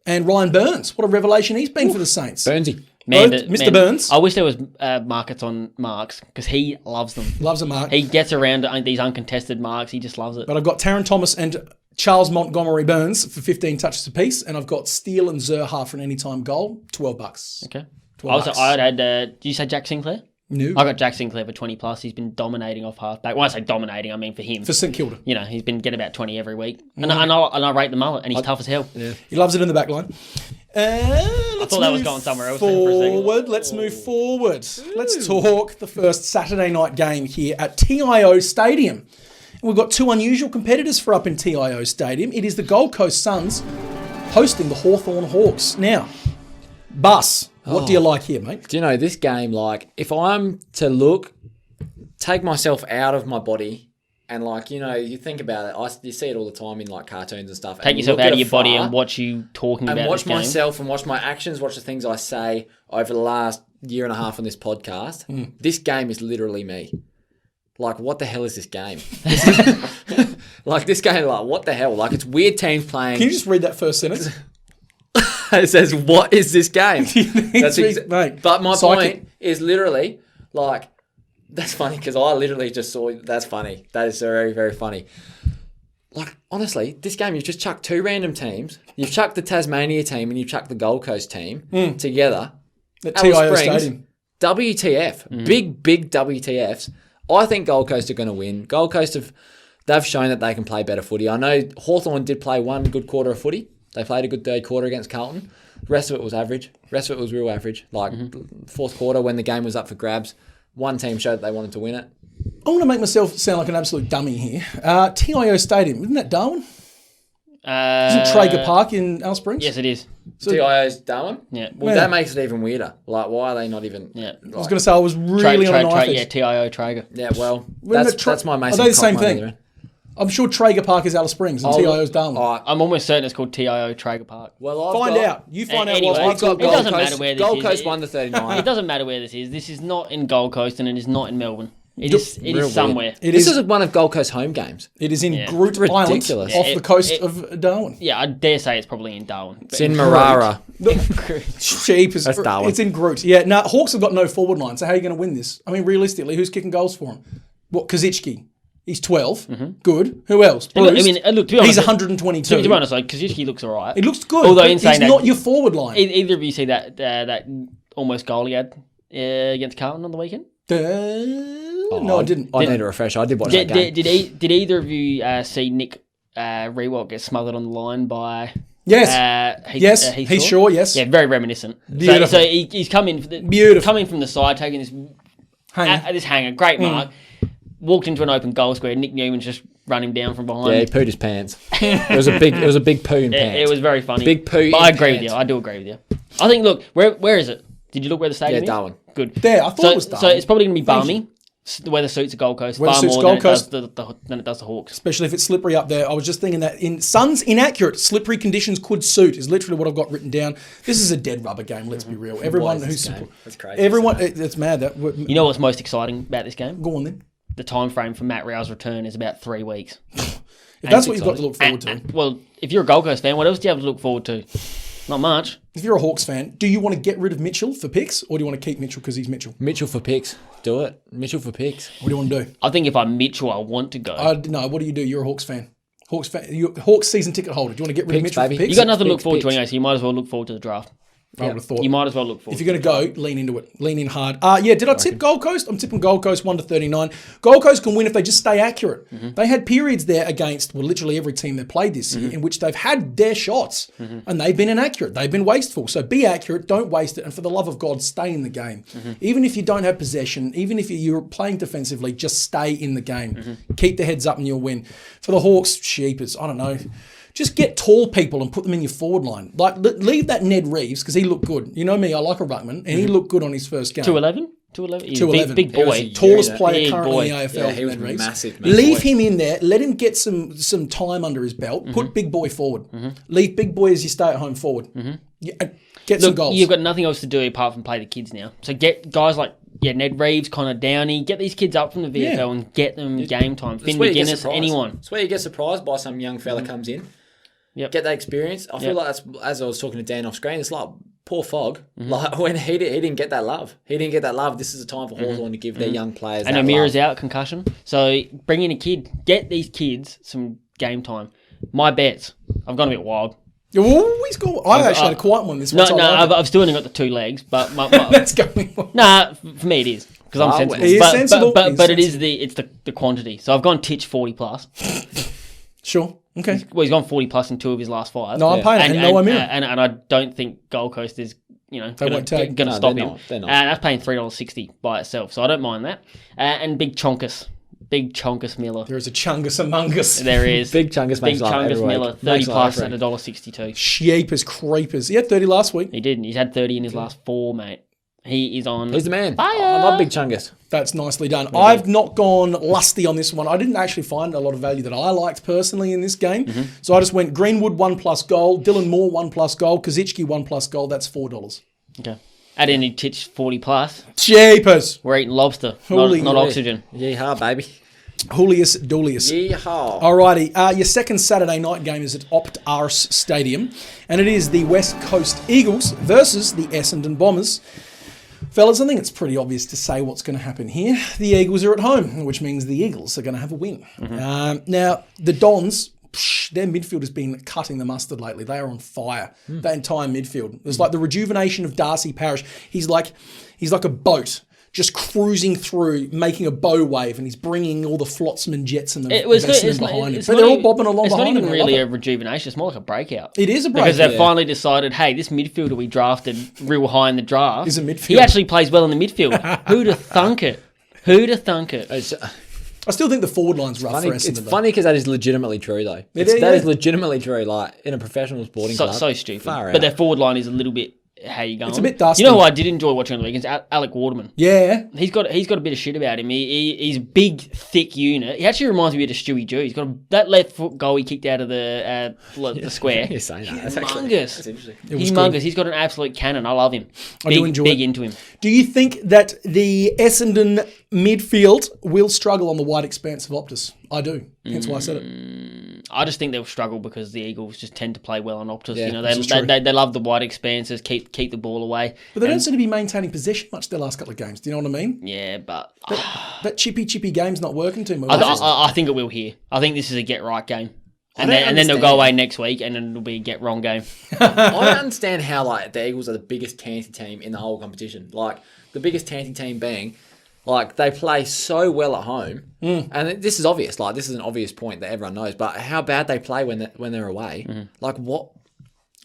and Ryan Burns. What a revelation he's been for the Saints. Burnsy. Mr. Burns. I wish there was markets on marks because he loves them. Loves a mark. He gets around these uncontested marks. He just loves it. But I've got Taron Thomas and Charles Montgomery Burns for 15 touches apiece, and I've got Steele and Zerha for an anytime goal, $12. Okay. $12. I had. Did you say Jack Sinclair? No. I got Jack Sinclair for 20 plus. He's been dominating off halfback. When I say dominating, I mean for him. For St Kilda. You know, he's been getting about 20 every week. And I rate the mullet, and he's tough as hell. Yeah. He loves it in the back line. I thought that was going somewhere else. Let's move forward. Let's talk the first Saturday night game here at TIO Stadium. And we've got two unusual competitors for up in TIO Stadium. It is the Gold Coast Suns hosting the Hawthorn Hawks. Now, Buss, what do you like here, mate? Do you know, this game, like, if I'm to take myself out of my body and, like, you know, you think about it, you see it all the time in, like, cartoons and stuff. Take yourself out of your body and watch you talking about this game. And watch myself and watch my actions, watch the things I say over the last year and a half on this podcast. This game is literally me. Like, what the hell is this game? Like, this game, like, what the hell? Like, it's weird teams playing. Can you just read that first sentence? It says, what is this game? Mate, but my point is literally, like, that's funny because I literally just saw, that's funny. That is very, very funny. Like, honestly, this game, you've just chucked two random teams. You've chucked the Tasmania team and you've chucked the Gold Coast team together. At TIO Stadium. WTF. Big WTFs. I think Gold Coast are going to win. Gold Coast they've shown that they can play better footy. I know Hawthorn did play one good quarter of footy. They played a good third quarter against Carlton. The rest of it was average. The rest of it was real average. Like, fourth quarter, when the game was up for grabs, one team showed that they wanted to win it. I want to make myself sound like an absolute dummy here. TIO Stadium, isn't that Darwin? Isn't Traeger Park in Alice Springs? Yes, it is. So, TIO's Darwin? Yeah. Well, that makes it even weirder. Like, why are they not even... Yeah. I was going to say, I was really on a knife edge. Yeah, TIO Traeger. Yeah, well, that's my Mason. Are they the same thing? I'm sure Traeger Park is Alice Springs and TIO's Darwin. I'm almost certain it's called TIO Traeger Park. Well, find out. You find out. Anyway, I've got it doesn't matter where this is. Gold Coast won the 39. It doesn't matter where this is. This is not in Gold Coast and it is not in Melbourne. It is somewhere. This is one of Gold Coast home games. It is in Groot Island off the coast of Darwin. Yeah, I dare say it's probably in Darwin. It's in Marara. That's Darwin. It's in Groot. Yeah, no, Hawks have got no forward line, so how are you going to win this? I mean, realistically, who's kicking goals for them? What, Kazichki? He's 12. Good. Who else? Bruce. I mean, look, to be honest, he's 122. To be honest, like, Kazichki looks all right. He looks good. Although he's not your forward line. Either of you see that almost goal he had against Carlton on the weekend? No, I didn't. I need a refresher. I did watch that game. Did either of you see Nick Rewalt get smothered on the line by... Yes. He's sure, yes. Yeah, very reminiscent. Beautiful. So he's coming from the side, taking this hanger. Great mark. Walked into an open goal square. Nick Newman's just run him down from behind. Yeah, he pooed his pants. It was a big poo in pants. It was very funny. Big poo. But I agree with you. I do agree with you. I think. Look, where is it? Did you look where the stadium is? Yeah, Darwin. Good. There, I thought it was Darwin. So it's probably going to be balmy. The weather suits the Gold Coast far more than it does the Hawks. Especially if it's slippery up there. I was just thinking that in Suns inaccurate, slippery conditions could suit is literally what I've got written down. This is a dead rubber game, let's be real. Everyone who's... That's crazy. Everyone... It's mad. You know what's most exciting about this game? Go on then. The time frame for Matt Rao's return is about 3 weeks. If that's what you've got to look forward to. Well, if you're a Gold Coast fan, what else do you have to look forward to? Not much. If you're a Hawks fan, do you want to get rid of Mitchell for picks, or do you want to keep Mitchell because he's Mitchell? Mitchell for picks. Do it. Mitchell for picks. What do you want to do? I think if I'm Mitchell, I want to go. No, what do you do? You're a Hawks fan. Hawks season ticket holder. Do you want to get rid of Mitchell baby. for picks? You got nothing to look forward to anyway, so you might as well look forward to the draft. I would have thought. You might as well look forward. If you're going to go, lean into it. Lean in hard. Did I tip Gold Coast? I'm tipping Gold Coast 1-39. Gold Coast can win if they just stay accurate. They had periods there against, literally every team they played this year in which they've had their shots and they've been inaccurate. They've been wasteful. So be accurate. Don't waste it. And for the love of God, stay in the game. Even if you don't have possession, even if you're playing defensively, just stay in the game. Keep the heads up and you'll win. For the Hawks, sheepers, I don't know. Just get tall people and put them in your forward line. Like, leave that Ned Reeves, because he looked good. You know me, I like a ruckman, and he looked good on his first game. 2'11"? 2'11"? 2'11". Big boy. Tallest player big currently boy. in the AFL. Yeah, he was Ned Reeves. massive. Leave him in there. Let him get some time under his belt. Put big boy forward. Leave big boy as your stay-at-home forward. Get some goals. You've got nothing else to do apart from play the kids now. So get guys like Ned Reeves, Connor Downey, get these kids up from the VFL and get them game time. Finn McGuinness, anyone. That's where you get surprised by some young fella comes in. Yep. Get that experience. I feel like that's, as I was talking to Dan off screen, it's like poor Fogg. Like when he didn't get that love. He didn't get that love. This is a time for Hawthorn to give their young players and that Amira's love. out, concussion. So bring in a kid. Get these kids some game time. My bets. I've gone a bit wild. He's got. I actually had a quiet one this one. I've still only got the 2 legs, but that's going on. Nah, for me it is because I'm sensible. He is sensible. But it is the quantity. So I've gone Titch 40 plus. Sure. Okay. Well, he's gone 40 plus in 2 of his last 5. No, I'm paying it. No, I'm in. And I don't think Gold Coast is going to stop him. They're not. And that's paying $3.60 by itself, so I don't mind that. And Big Chonkus Miller. There is a Chungus among us. There is. Big Chungus makes life every week. Miller, 30 plus at $1.62. Sheepers, creepers. He had 30 last week. He did. He's had 30 in his last 4, mate. He is on. He's the man. Fire. I love Big Chungus. That's nicely done. I've not gone lusty on this one. I didn't actually find a lot of value that I liked personally in this game. So I just went Greenwood 1+ goal, Dylan Moore 1+ goal, Kaczynski 1+ goal. That's $4. Okay. Add any Titch 40 plus. Sheepers. We're eating lobster, Holy not oxygen. Yeehaw, baby. Julius Dulius. Yeehaw. Alrighty, your second Saturday night game is at Opt Ars Stadium, and it is the West Coast Eagles versus the Essendon Bombers. Fellas, I think it's pretty obvious to say what's going to happen here. The Eagles are at home, which means the Eagles are going to have a win. Now, the Dons, their midfield has been cutting the mustard lately. They are on fire. That entire midfield. It's like the rejuvenation of Darcy Parish. He's like a boat, just cruising through, making a bow wave, and he's bringing all the flotsam and jetsam of Essendon behind him. But they're all bobbing along behind him. It's not even really a rejuvenation. It's more like a breakout. It is a breakout. Because they've finally decided, hey, this midfielder we drafted real high in the draft is a midfielder. He actually plays well in the midfield. Who'd have thunk it? I still think the forward line's rough for Essendon. It's funny because that is legitimately true, though. That is legitimately true. Like in a professional sporting club. So stupid. Far but out. their forward line is a little bit. How you going? It's a bit dusty. You know who I did enjoy watching on the weekends? Alec Waterman. Yeah. He's got a bit of shit about him. He's a big, thick unit. He actually reminds me of Stewie Jew. He's got that left foot goal he kicked out of the square. You're saying that. That's Humongous. interesting. He's humongous. He's got an absolute cannon. I love him. I do enjoy big it. into him. Do you think that the Essendon midfield will struggle on the wide expanse of Optus? I do. Hence why I said it. I just think they'll struggle because the Eagles just tend to play well on Optus. Yeah, They love the wide expanses, keep the ball away. But they don't seem to be maintaining possession much their last couple of games. Do you know what I mean? Yeah, but That chippy game's not working too much. I think it will here. I think this is a get right game. And then they'll go away next week and it'll be a get wrong game. I don't understand how the Eagles are the biggest Tanty team in the whole competition. Like the biggest Tanty team being, like they play so well at home, and this is obvious. Like this is an obvious point that everyone knows. But how bad they play when they're away, like what?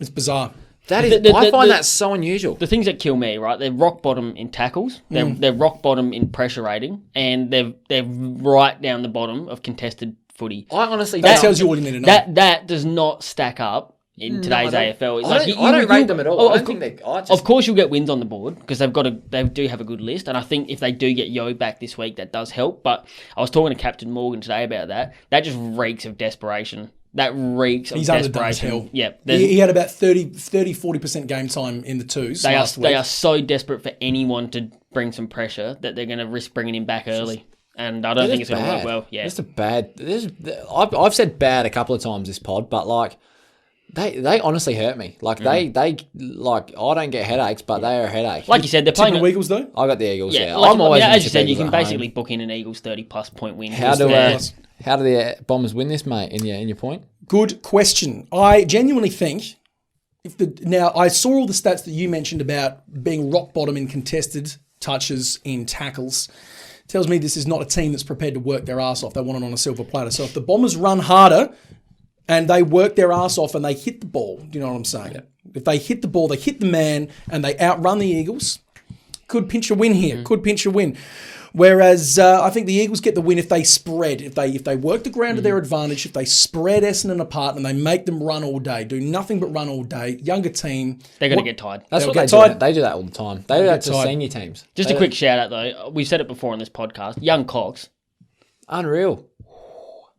It's bizarre. That is, I find that so unusual. The things that kill me, right? They're rock bottom in tackles. They're rock bottom in pressure rating, and they're right down the bottom of contested footy. I honestly that tells you all you need to know. That does not stack up in today's AFL. I don't rate them at all. Of course, you'll get wins on the board because they do have a good list, and I think if they do get Yo back this week, that does help. But I was talking to Captain Morgan today about that. That just reeks of desperation. That reeks of desperation. He's underdone as hell. Yeah, he had about 30-40% game time in the twos last week. They are so desperate for anyone to bring some pressure that they're going to risk bringing him back early. And I don't think it's going to work well. Yeah, I've said bad a couple of times this pod, but like They honestly hurt me. Like they I don't get headaches, but they are a headache. Like you said, they're playing. Tipping Eagles though. I got the Eagles. Yeah, like, I'm always as you said, you Eagles can at basically home. book in an Eagles 30+ point win. How do the Bombers win this, mate? In your point. Good question. I genuinely think now I saw all the stats that you mentioned about being rock bottom in contested touches, in tackles. Tells me this is not a team that's prepared to work their ass off. They want it on a silver platter. So if the Bombers run harder and they work their ass off and they hit the ball, do you know what I'm saying? Yeah. If they hit the ball, they hit the man and they outrun the Eagles, could pinch a win here. Could pinch a win. Whereas I think the Eagles get the win if they spread, if they work the ground to their advantage, if they spread Essendon apart and they make them run all day, do nothing but run all day. Younger team, they're going to get tired. That's They'll what get they tired. do. They do that all the time. They do that to senior teams. Just a quick shout out though. We've said it before on this podcast. Young Cox, Unreal.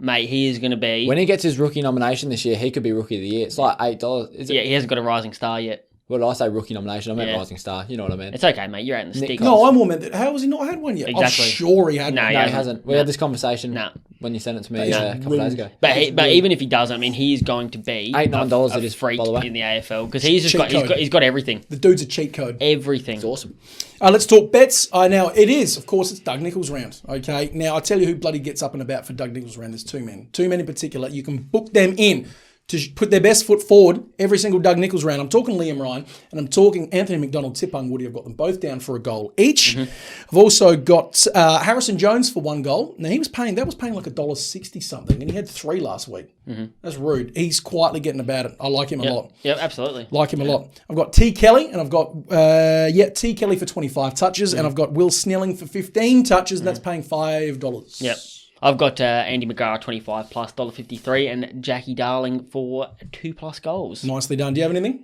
mate, he is going to be. When he gets his rookie nomination this year, he could be rookie of the year. It's like $8. Is it? Yeah, he hasn't got a rising star yet. What did I say? Rookie nomination. I meant Yeah. rising star. You know what I mean? It's okay, mate. You're out in the stick. No, I'm more meant that. How has he not had one yet? Exactly. I'm sure he had No, one. he No, he hasn't. hasn't. We had this conversation when you sent it to me a couple of days ago. But even if he doesn't, I mean, he is going to be $8-9 a it is, freak by the way. in the AFL because he's just Cheat got code. he's got everything. The dude's a cheat code. Everything. It's awesome. Let's talk bets. Now, it is, of course, it's Doug Nicholls round. Okay. Now, I'll tell you who bloody gets up and about for Doug Nicholls round. There's two men. Two men in particular. You can book them in to put their best foot forward every single Doug Nicholls round. I'm talking Liam Ryan and I'm talking Anthony McDonald, Tipung Woody. I've got them both down for a goal each. I've also got Harrison Jones for one goal. Now, that was paying like $1.60 something, and he had 3 last week. That's rude. He's quietly getting about it. I like him a lot. Yep, absolutely. Like him a lot. I've got T. Kelly, and I've got T. Kelly for 25 touches, and I've got Will Snelling for 15 touches, and that's paying $5. Yep. I've got Andy McGrath 25 plus $1.53 and Jackie Darling for 2+ goals. Nicely done. Do you have anything?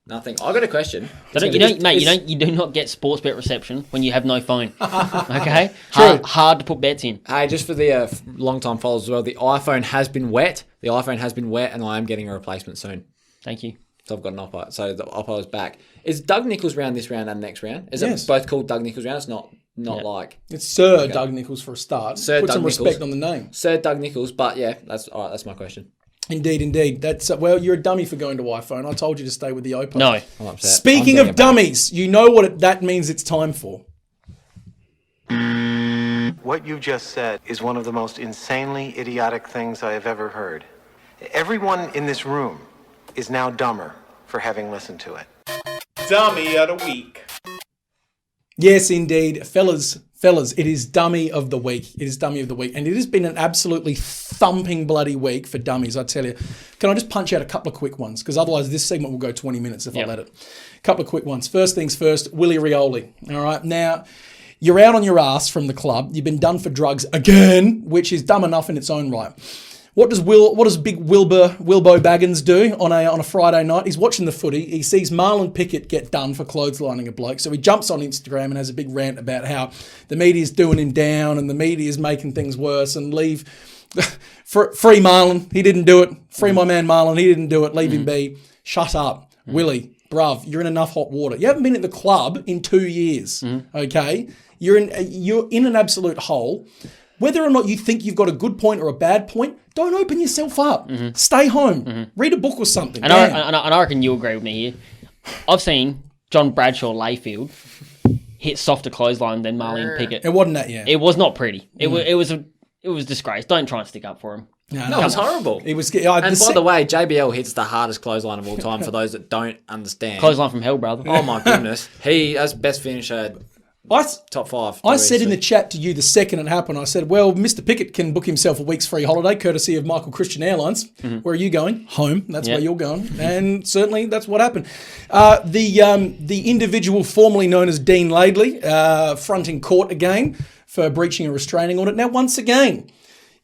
Nothing. I got a question. You do not get sports bet reception when you have no phone. Okay, True. hard to put bets in. Hey, just for the long-time followers as well, the iPhone has been wet. The iPhone has been wet, and I am getting a replacement soon. Thank you. So I've got an Oppo. So the Oppo is back. Is Doug Nicholls round this round and next round? Is Yes. it both called Doug Nicholls round? It's not like It's Sir Doug Nicholls for a start. Sir Put Doug some respect Nicholls. on the name. Sir Doug Nicholls. But yeah, that's all right. That's my question. Indeed. That's well, you're a dummy for going to iPhone. I told you to stay with the Oppo. No. I'm upset. Speaking I'm of getting dummies, you know what that means it's time for. What you just said is one of the most insanely idiotic things I have ever heard. Everyone in this room is now dumber for having listened to it. Dummy of the week. Yes, indeed. Fellas, it is Dummy of the Week. It is Dummy of the Week. And it has been an absolutely thumping bloody week for dummies, I tell you. Can I just punch out a couple of quick ones? Because otherwise this segment will go 20 minutes if I let it. A couple of quick ones. First things first, Willie Rioli. All right. Now, you're out on your ass from the club. You've been done for drugs again, which is dumb enough in its own right. What does big Wilbo Baggins do on a Friday night? He's watching the footy. He sees Marlon Pickett get done for clotheslining a bloke. So he jumps on Instagram and has a big rant about how the media's doing him down and the media's making things worse and leave. Free Marlon. He didn't do it. Free my man Marlon. He didn't do it. Leave him be. Shut up. Willie, bruv, you're in enough hot water. You haven't been at the club in 2 years, okay? You're in an absolute hole. Whether or not you think you've got a good point or a bad point, don't open yourself up. Stay home. Read a book or something. And I reckon you agree with me here. I've seen John Bradshaw Layfield hit softer clothesline than Marlene Pickett. It wasn't that, yeah. It was not pretty. It was disgrace. Don't try and stick up for him. No, it's horrible. It was. And by the way, JBL hits the hardest clothesline of all time for those that don't understand. Clothesline from hell, brother. Oh my goodness. He has best finisher. Top 5. I said in the chat to you the second it happened, I said, well, Mr. Pickett can book himself a week's free holiday, courtesy of Michael Christian Airlines. Where are you going? Home. That's where you're going. And certainly that's what happened. The individual formerly known as Dean Laidley, fronting court again for breaching a restraining order. Now, once again,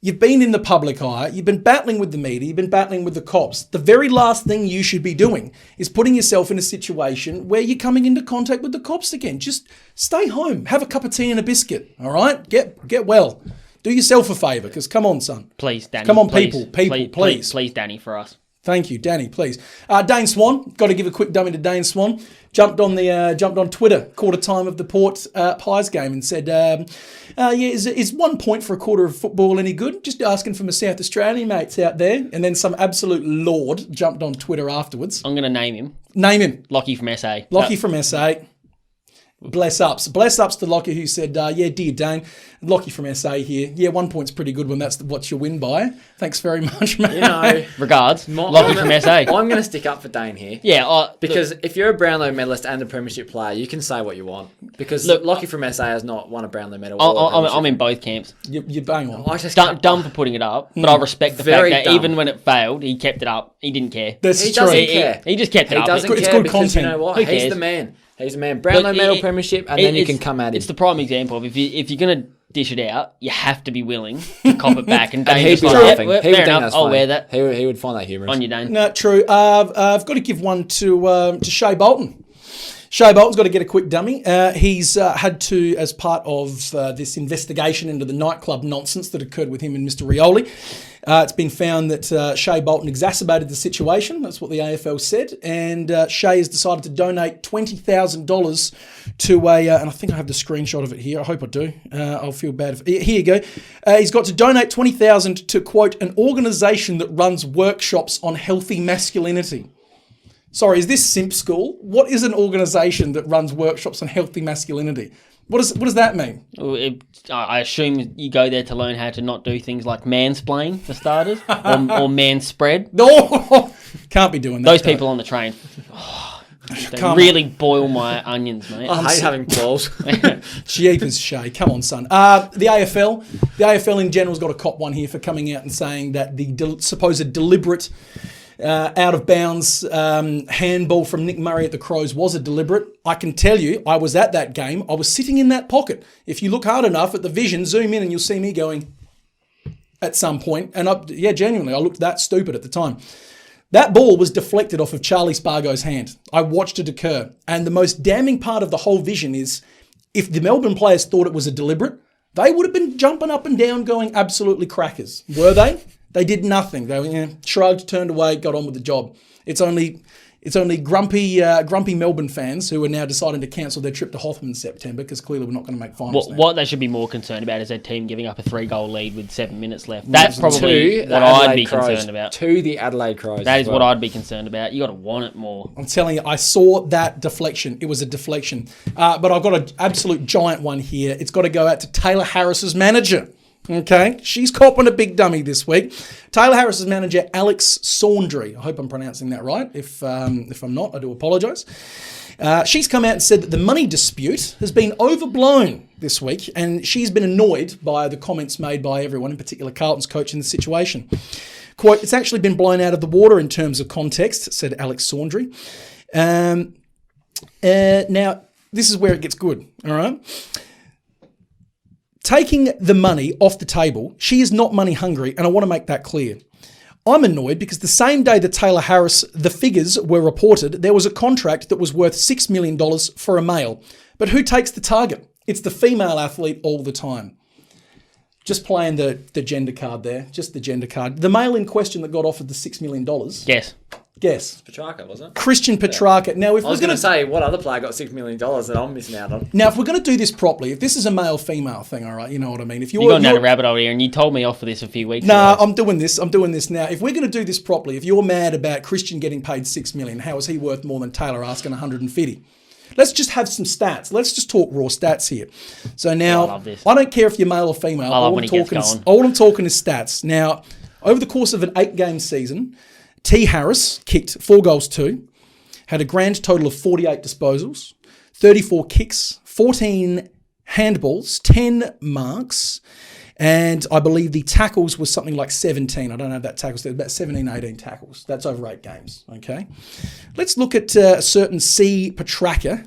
you've been in the public eye. You've been battling with the media. You've been battling with the cops. The very last thing you should be doing is putting yourself in a situation where you're coming into contact with the cops again. Just stay home. Have a cup of tea and a biscuit, all right? Get well. Do yourself a favour, because come on, son. Please, Danny. Come on, please, people, please. Please, Danny, for us. Thank you, Danny, please. Dane Swan, got to give a quick dummy to Dane Swan. Jumped on Twitter, quarter time of the Port Pies game and said, is 1 point for a quarter of football any good? Just asking for my South Australian mates out there. And then some absolute lord jumped on Twitter afterwards. I'm going to name him. Name him. Lockie from SA. Lockie from SA. Bless ups. Bless ups to Lockie who said, dear Dane, Lockie from SA here. Yeah, 1 point's pretty good when that's what you win by. Thanks very much, mate. Regards, Lockie from SA. I'm going to stick up for Dane here. Yeah. Because if you're a Brownlow medalist and a premiership player, you can say what you want. Because Lockie from SA has not won a Brownlow medal. I'm in both camps. You bang on. I just dumb for putting it up, but I respect the fact that even when it failed, he kept it up. He didn't care. This he is true. doesn't care. He just kept it up. He doesn't it's care good because content. you know what? Who He's cares? the man. He's the man. Brownlow medal, premiership, and then you can come at him. It's the prime example of if you're going to dish it out, you have to be willing to cop it back. And he'd Dane's be like, laughing. Fair He would think enough, that's I'll funny. wear that. He would find that humorous. On you, Dane. No, true. I've got to give one to Shea Bolton. Shea Bolton's got to get a quick dummy. He's had to, as part of this investigation into the nightclub nonsense that occurred with him and Mr. Rioli, it's been found that Shea Bolton exacerbated the situation. That's what the AFL said. And Shea has decided to donate $20,000 to and I think I have the screenshot of it here. I hope I do. I'll feel bad. Here you go. He's got to donate $20,000 to, quote, an organisation that runs workshops on healthy masculinity. Sorry, is this Simp School? What is an organisation that runs workshops on healthy masculinity? What does that mean? I assume you go there to learn how to not do things like mansplain, for starters, or manspread. No, can't be doing that. Those people on the train, they really boil my onions, mate. I hate having balls. Jeepers, Shay. Come on, son. The AFL in general's got a cop one here for coming out and saying that the supposed deliberate out of bounds handball from Nick Murray at the Crows was a deliberate. I can tell you, I was at that game. I was sitting in that pocket. If you look hard enough at the vision, zoom in and you'll see me going at some point. And genuinely, I looked that stupid at the time. That ball was deflected off of Charlie Spargo's hand. I watched it occur. And the most damning part of the whole vision is if the Melbourne players thought it was a deliberate, they would have been jumping up and down going absolutely crackers. Were they? They did nothing. They shrugged, turned away, got on with the job. It's only grumpy Melbourne fans who are now deciding to cancel their trip to Hotham in September because clearly we're not going to make finals now. What they should be more concerned about is their team giving up a 3-goal lead with 7 minutes left. That's probably what I'd be concerned about. To the Adelaide Crows. That is what I'd be concerned about. You got to want it more. I'm telling you, I saw that deflection. It was a deflection. But I've got an absolute giant one here. It's got to go out to Taylor Harris's manager. Okay, she's copping a big dummy this week. Taylor Harris's manager, Alex Saundry. I hope I'm pronouncing that right. If I'm not, I do apologise. She's come out and said that the money dispute has been overblown this week, and she's been annoyed by the comments made by everyone, in particular Carlton's coach in the situation. Quote, it's actually been blown out of the water in terms of context, said Alex Saundry. Now, this is where it gets good, all right? Taking the money off the table, she is not money hungry, and I want to make that clear. I'm annoyed because the same day that Taylor Harris, the figures were reported, there was a contract that was worth $6 million for a male. But who takes the target? It's the female athlete all the time. Just playing the gender card there, just the gender card. The male in question that got offered the $6 million. Guess. Petrarca, wasn't it? Christian Petrarca. Yeah. Now, if I was going to say, what other player got $6 million that I'm missing out on? Now, if we're going to do this properly, if this is a male-female thing, all right, you know what I mean. If you're going down a rabbit hole here, and you told me off for this a few weeks ago. I'm doing this now. If we're going to do this properly, if you're mad about Christian getting paid $6 million, how is he worth more than Taylor asking $150? Let's just have some stats. Let's just talk raw stats here. So now, I don't care if you're male or female. All I'm talking is stats. Now, over the course of an 8-game season, T. Harris kicked 4 goals 2, had a grand total of 48 disposals, 34 kicks, 14 handballs, 10 marks, and I believe the tackles was something like 17. I don't know that tackles. There's about 17, 18 tackles. That's over 8 games, okay? Let's look at a certain C. Petrarca.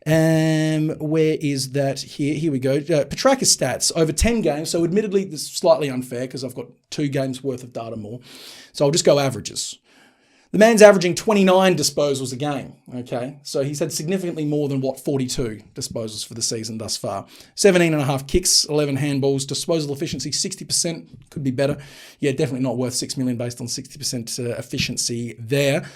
Where is that here? Here we go. Petrarca's stats over 10 games. So admittedly, this is slightly unfair because I've got 2 games worth of data more. So I'll just go averages. The man's averaging 29 disposals a game, okay? So he's had significantly more than, 42 disposals for the season thus far. 17.5 kicks, 11 handballs, disposal efficiency 60%, could be better. Yeah, definitely not worth $6 million based on 60% efficiency there.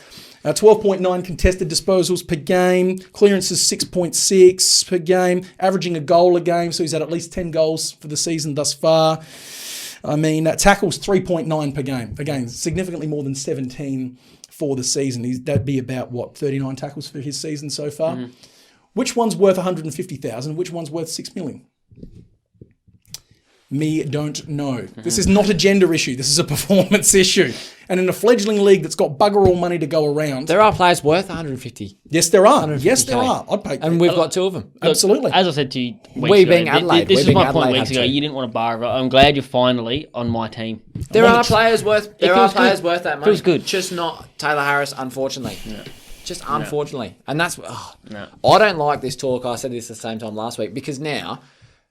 12.9 contested disposals per game, clearances 6.6 per game, averaging a goal a game, so he's had at least 10 goals for the season thus far. I mean, tackles 3.9 per game. Again, significantly more than 17 for the season. That'd be about, 39 tackles for his season so far. Mm-hmm. Which one's worth 150,000? Which one's worth 6 million? Me don't know. Mm-hmm. This is not a gender issue. This is a performance issue. And in a fledgling league that's got bugger all money to go around, there are players worth 150. Yes, there are. Yes, there are. I'd pay. And we've got two of them. Absolutely. As I said to you, being Adelaide. This is my point weeks ago. You didn't want to bar it. I'm glad you're finally on my team. There are players worth. There are players worth that money. Feels good. Just not Taylor Harris, unfortunately. No. Just unfortunately, and that's. No. I don't like this talk. I said this the same time last week because now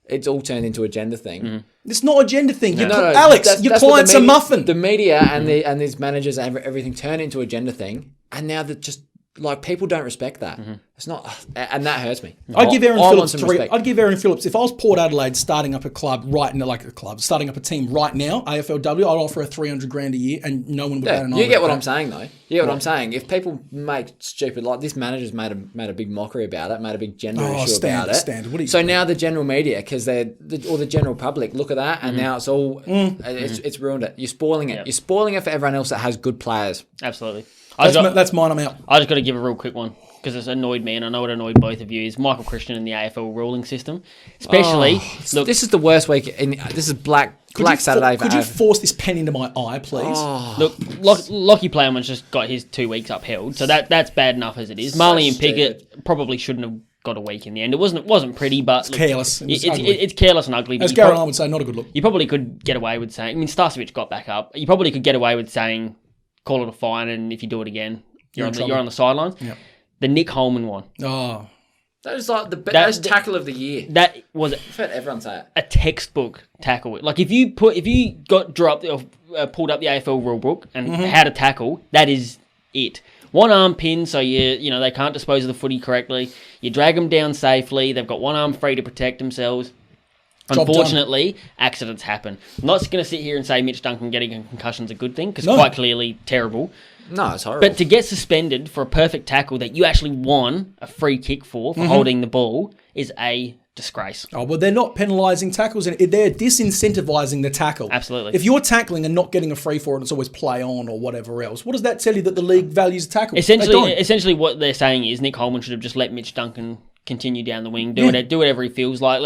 it's all turned into a gender thing. Mm-hmm. It's not a gender thing. Alex, your client's a muffin. The media and these managers and everything turn into a gender thing, and now that just like people don't respect that. Mm-hmm. It's not, and that hurts me. I'd give Aaron Phillips I'd give Aaron Phillips, if I was Port Adelaide starting up a club right now, starting up a team right now, AFLW, I'd offer her $300,000 a year, and no one would bat an eye. You get what I'm saying, though. You get what I'm saying. If people make stupid, like this manager's made a big mockery about it, made a big gender issue about it. Standard. So now the general media, because or the general public look at that, and now it's all it's ruined it. You're spoiling it. Yep. You're spoiling it for everyone else that has good players. Absolutely. That's mine. I'm out. I just got to give a real quick one because it's annoyed me, and I know it annoyed both of you. Is Michael Christian in the AFL ruling system, especially? Look, this is the worst week. This is Black Saturday. Could you force this pen into my eye, please? Look, Lockie Plowman's just got his 2 weeks upheld, so that's bad enough as it is. Marley and Pickett probably shouldn't have got a week in the end. It wasn't pretty, but it's careless. It's careless and ugly. As Gary Arnold would say, not a good look. You probably could get away with saying. I mean, Starcevic got back up. You probably could get away with saying, call it a fine, and if you do it again, you're on the sidelines. Yep. The Nick Holman one. Oh. That was like the best tackle of the year. That was I've heard everyone say it. A textbook tackle. Like if you pulled up the AFL rule book and how to tackle, that is it. One arm pin, so they can't dispose of the footy correctly. You drag them down safely. They've got one arm free to protect themselves. Unfortunately, accidents happen. I'm not going to sit here and say Mitch Duncan getting a concussion is a good thing because quite clearly terrible. No, it's horrible. But to get suspended for a perfect tackle that you actually won a free kick for holding the ball is a disgrace. Oh, well, they're not penalising tackles. And they're disincentivising the tackle. Absolutely. If you're tackling and not getting a free for it, it's always play on or whatever else. What does that tell you that the league values tackle? Essentially what they're saying is Nick Holman should have just let Mitch Duncan continue down the wing, do whatever he feels like.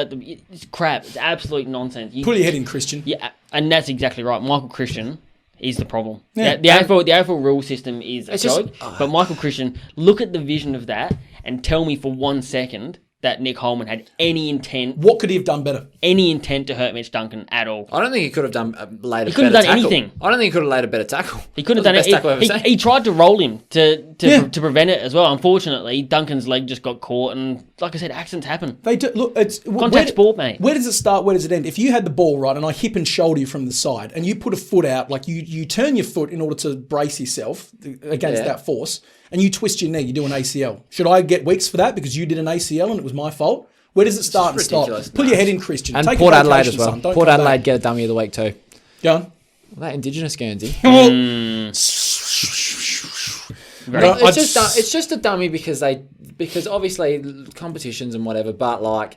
It's crap. It's absolute nonsense. Pull your head in, Christian. Yeah, and that's exactly right. Michael Christian is the problem. Yeah. The AFL rule system is a joke, but Michael Christian, look at the vision of that and tell me for 1 second that Nick Holman had any intent. What could he have done better? Any intent to hurt Mitch Duncan at all? I don't think he could have done laid a better tackle. He couldn't have done anything. I don't think he could have laid a better tackle. He couldn't have done it. He tried to roll him to prevent it as well. Unfortunately, Duncan's leg just got caught, and like I said, accidents happen. They do. Look, it's contact sport, mate. Where does it start? Where does it end? If you had the ball right, and I hip and shoulder you from the side, and you put a foot out, like you turn your foot in order to brace yourself against that force, and you twist your knee, you do an ACL. Should I get weeks for that because you did an ACL and it was my fault? Where does it start and stop? Pull your head in, Christian. And Port Adelaide as well. Port Adelaide get a dummy of the week too. Go on. That Indigenous Guernsey. It's just a dummy because obviously competitions and whatever, but like.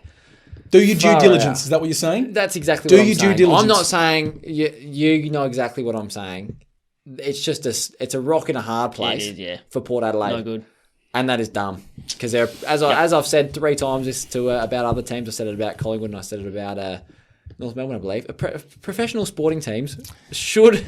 Do your due diligence. Is that what you're saying? That's exactly what I'm saying. Do your due diligence. I'm not saying you know exactly what I'm saying. It's just a rock in a hard place for Port Adelaide. No good. And that is dumb because they're as I've said 3 times this about other teams. I said it about Collingwood and I said it about North Melbourne. I believe professional sporting teams should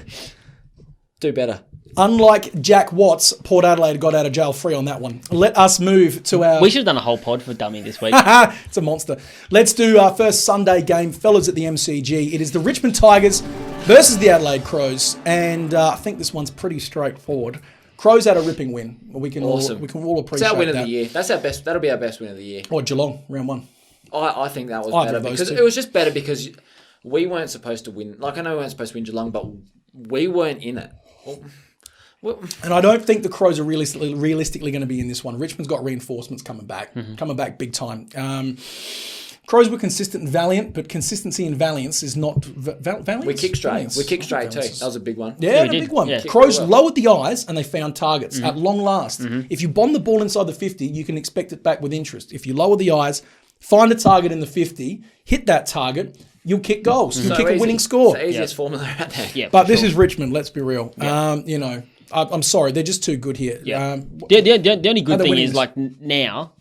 do better. Unlike Jack Watts, Port Adelaide got out of jail free on that one. Let us move to our... We should have done a whole pod for Dummy this week. It's a monster. Let's do our first Sunday game, fellas, at the MCG. It is the Richmond Tigers versus the Adelaide Crows, and I think this one's pretty straightforward. Crows had a ripping win. We can all appreciate that. It's our win of the year. That's our best. That'll be our best win of the year. Or Geelong, round 1. I think that was better because it was just better because we weren't supposed to win. Like I know we weren't supposed to win Geelong, but we weren't in it. Well, And I don't think the Crows are realistically going to be in this one. Richmond's got reinforcements coming back big time. Crows were consistent and valiant, but consistency and valiance is not valiance. We kick straight. Valiance. We kick straight too. That was a big one. Yeah, a big one. Yeah. Crows lowered the eyes and they found targets at long last. If you bomb the ball inside the 50, you can expect it back with interest. If you lower the eyes, find a target in the 50, hit that target, you'll kick goals. You'll kick a winning score. It's the easiest formula out there. Yeah, But this is Richmond, let's be real. I'm sorry, they're just too good here. Yeah. The only good thing is, like, now,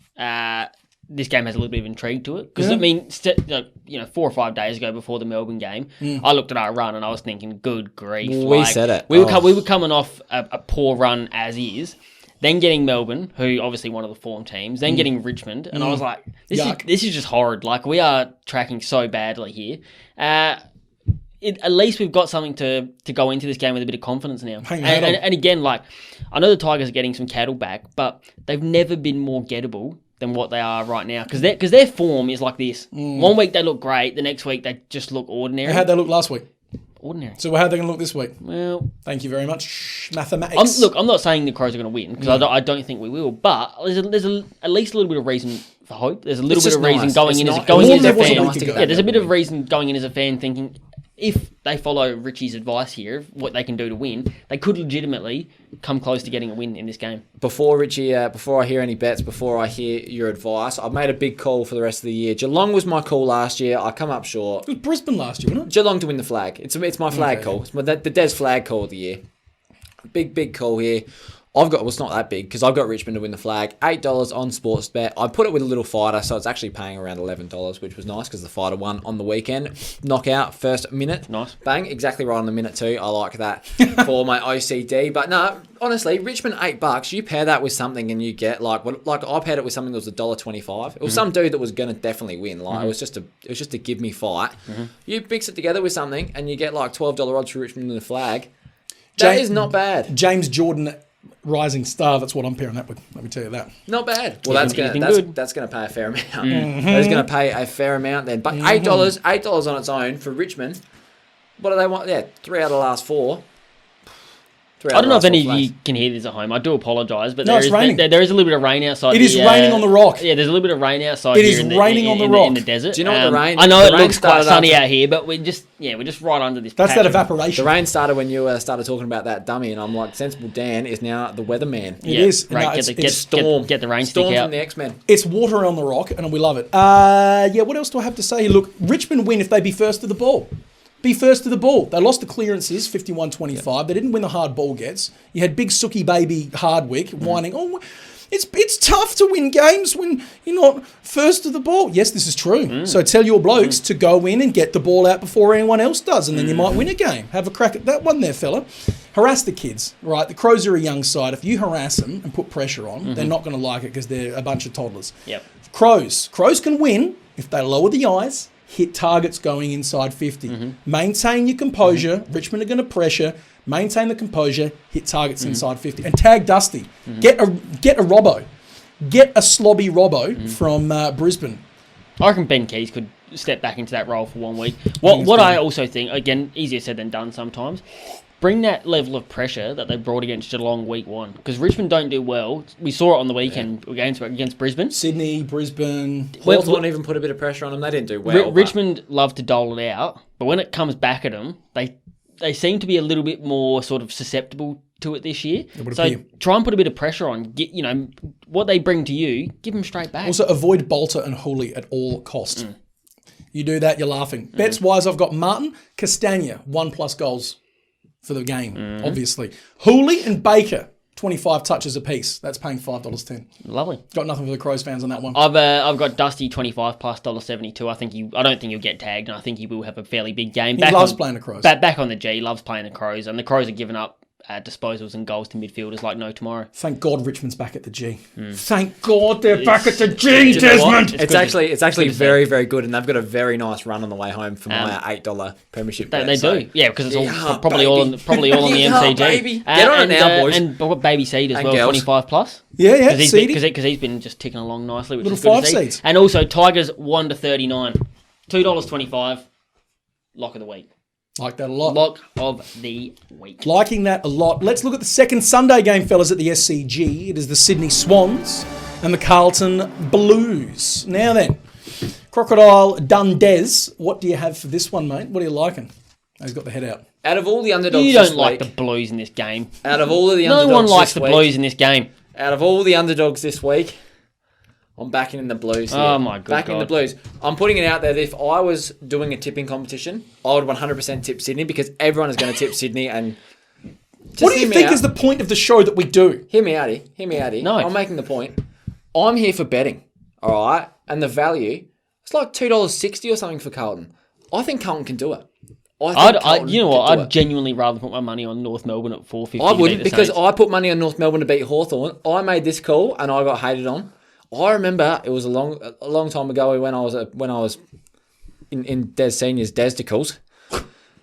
this game has a little bit of intrigue to it. Because, 4 or 5 days ago before the Melbourne game, I looked at our run and I was thinking, good grief. We said it. We were coming off a poor run as is. Then getting Melbourne, who obviously one of the form teams, then getting Richmond, and I was like, this is just horrid. Like, we are tracking so badly here. At least we've got something to go into this game with a bit of confidence now. And again, like, I know the Tigers are getting some cattle back, but they've never been more gettable than what they are right now. Because their form is like this. 1 week they look great, the next week they just look ordinary. How'd they look last week? Ordinary. So how are they going to look this week? Well, thank you very much. Mathematics. I'm not saying the Crows are going to win, because I don't think we will, but there's at least a little bit of reason for hope. There's a little bit of reason going in as a fan. Yeah, there's a bit of reason going in as a fan thinking, if they follow Richie's advice here, what they can do to win, they could legitimately come close to getting a win in this game. Before I hear any bets, before I hear your advice, I've made a big call for the rest of the year. Geelong was my call last year. I come up short. It was Brisbane last year, wasn't it? Geelong to win the flag. It's my flag call. It's the Des flag call of the year. Big call here. It's not that big because I've got Richmond to win the flag. $8 on Sportsbet. I put it with a little fighter, so it's actually paying around $11, which was nice because the fighter won on the weekend. Knockout, first minute. Nice. Bang, exactly right on the minute too. I like that for my OCD. But no, honestly, Richmond $8. You pair that with something and you get like I paired it with something that was $1.25. It was some dude that was going to definitely win. Like it was just to give me fight. You mix it together with something and you get like $12 odds for Richmond in the flag. That is not bad. James Jordan. Rising star, that's what I'm pairing that with. Let me tell you that. Not bad. Well, that's gonna pay a fair amount. That's gonna pay a fair amount then. But $8 on its own for Richmond. What do they want? Yeah, 3 out of the last 4. I don't know if any of you can hear this at home. I do apologise, but it's raining. There is a little bit of rain outside. It is raining on the rock. Yeah, there's a little bit of rain outside. It is raining on the rock in the desert. Do you know what the rain? I know it looks quite sunny out here, but we're just right under this. That's that evaporation. The rain started when you started talking about that dummy, and I'm like, Sensible Dan is now the weatherman. It is. Right, get the rain stick out. Storm from the X-Men. It's water on the rock, and we love it. What else do I have to say? Look, Richmond win if they be first to the ball. Be first to the ball. They lost the clearances, 51-25. Yep. They didn't win the hard ball gets. You had big Sookie baby Hardwick whining, it's tough to win games when you're not first to the ball. Yes, this is true. So tell your blokes to go in and get the ball out before anyone else does, and then you might win a game. Have a crack at that one there, fella. Harass the kids, right? The Crows are a young side. If you harass them and put pressure on, they're not going to like it because they're a bunch of toddlers. Yep. Crows can win if they lower the eyes, hit targets going inside 50. Maintain your composure. Richmond are going to pressure. Maintain the composure. Hit targets inside 50. And tag Dusty. Get a Robbo. Get a slobby Robbo from Brisbane. I reckon Ben Keys could step back into that role for 1 week. What I also think, again, easier said than done sometimes, bring that level of pressure that they brought against Geelong week 1. Because Richmond don't do well. We saw it on the weekend against Brisbane. Sydney, Brisbane. Hawthorn even put a bit of pressure on them. They didn't do well. Richmond love to dole it out, but when it comes back at them, they seem to be a little bit more sort of susceptible to it this year. So try and put a bit of pressure on. Get what they bring to you, give them straight back. Also avoid Bolter and Hooley at all cost. You do that, you're laughing. Bets wise, I've got Martin, Castagna, 1+ goals for the game, obviously. Hooley and Baker, 25 touches apiece. That's paying $5.10. Lovely. Got nothing for the Crows fans on that one. I've got Dusty 25 plus $1.72. I don't think he'll get tagged, and I think he will have a fairly big game. He loves playing the Crows. Back on the G, loves playing the Crows, and the Crows are giving up disposals and goals to midfielders like no tomorrow. Thank God Richmond's back at the G. Thank God they're back at the G, Desmond. It's actually very, very good, and they've got a very nice run on the way home for my $8 premiership bet. They do, yeah, because it's probably all on the MCG. Baby. Get on it now, boys. And Baby Seed as well, girls. 25 plus. Yeah, because he's been just ticking along nicely, which little is good 5 to see. seeds. And also Tigers 1 to 39, $2.25, lock of the week. Like that a lot. Lock of the week. Liking that a lot. Let's look at the second Sunday game, fellas, at the SCG. It is the Sydney Swans and the Carlton Blues. Now then, Crocodile Dundes, what do you have for this one, mate? What are you liking? Oh, he's got the head out. Out of all the underdogs You this don't like week, the Blues in this game. out of all of the underdogs No one likes this the week, Blues in this game. Out of all the underdogs this week, I'm backing in the Blues here. Oh, my good Backing God. the Blues. I'm putting it out there that if I was doing a tipping competition, I would 100% tip Sydney because everyone is going to tip Sydney. And What do you think is the point of the show that we do? Hear me out here. No. I'm making the point. I'm here for betting, all right? And the value, it's like $2.60 or something for Carlton. I think Carlton can do it. You know what? I'd genuinely rather put my money on North Melbourne at $4.50. I wouldn't because Saints. I put money on North Melbourne to beat Hawthorn. I made this call and I got hated on. I remember it was a long time ago when I was in Des Senior's Desdicles,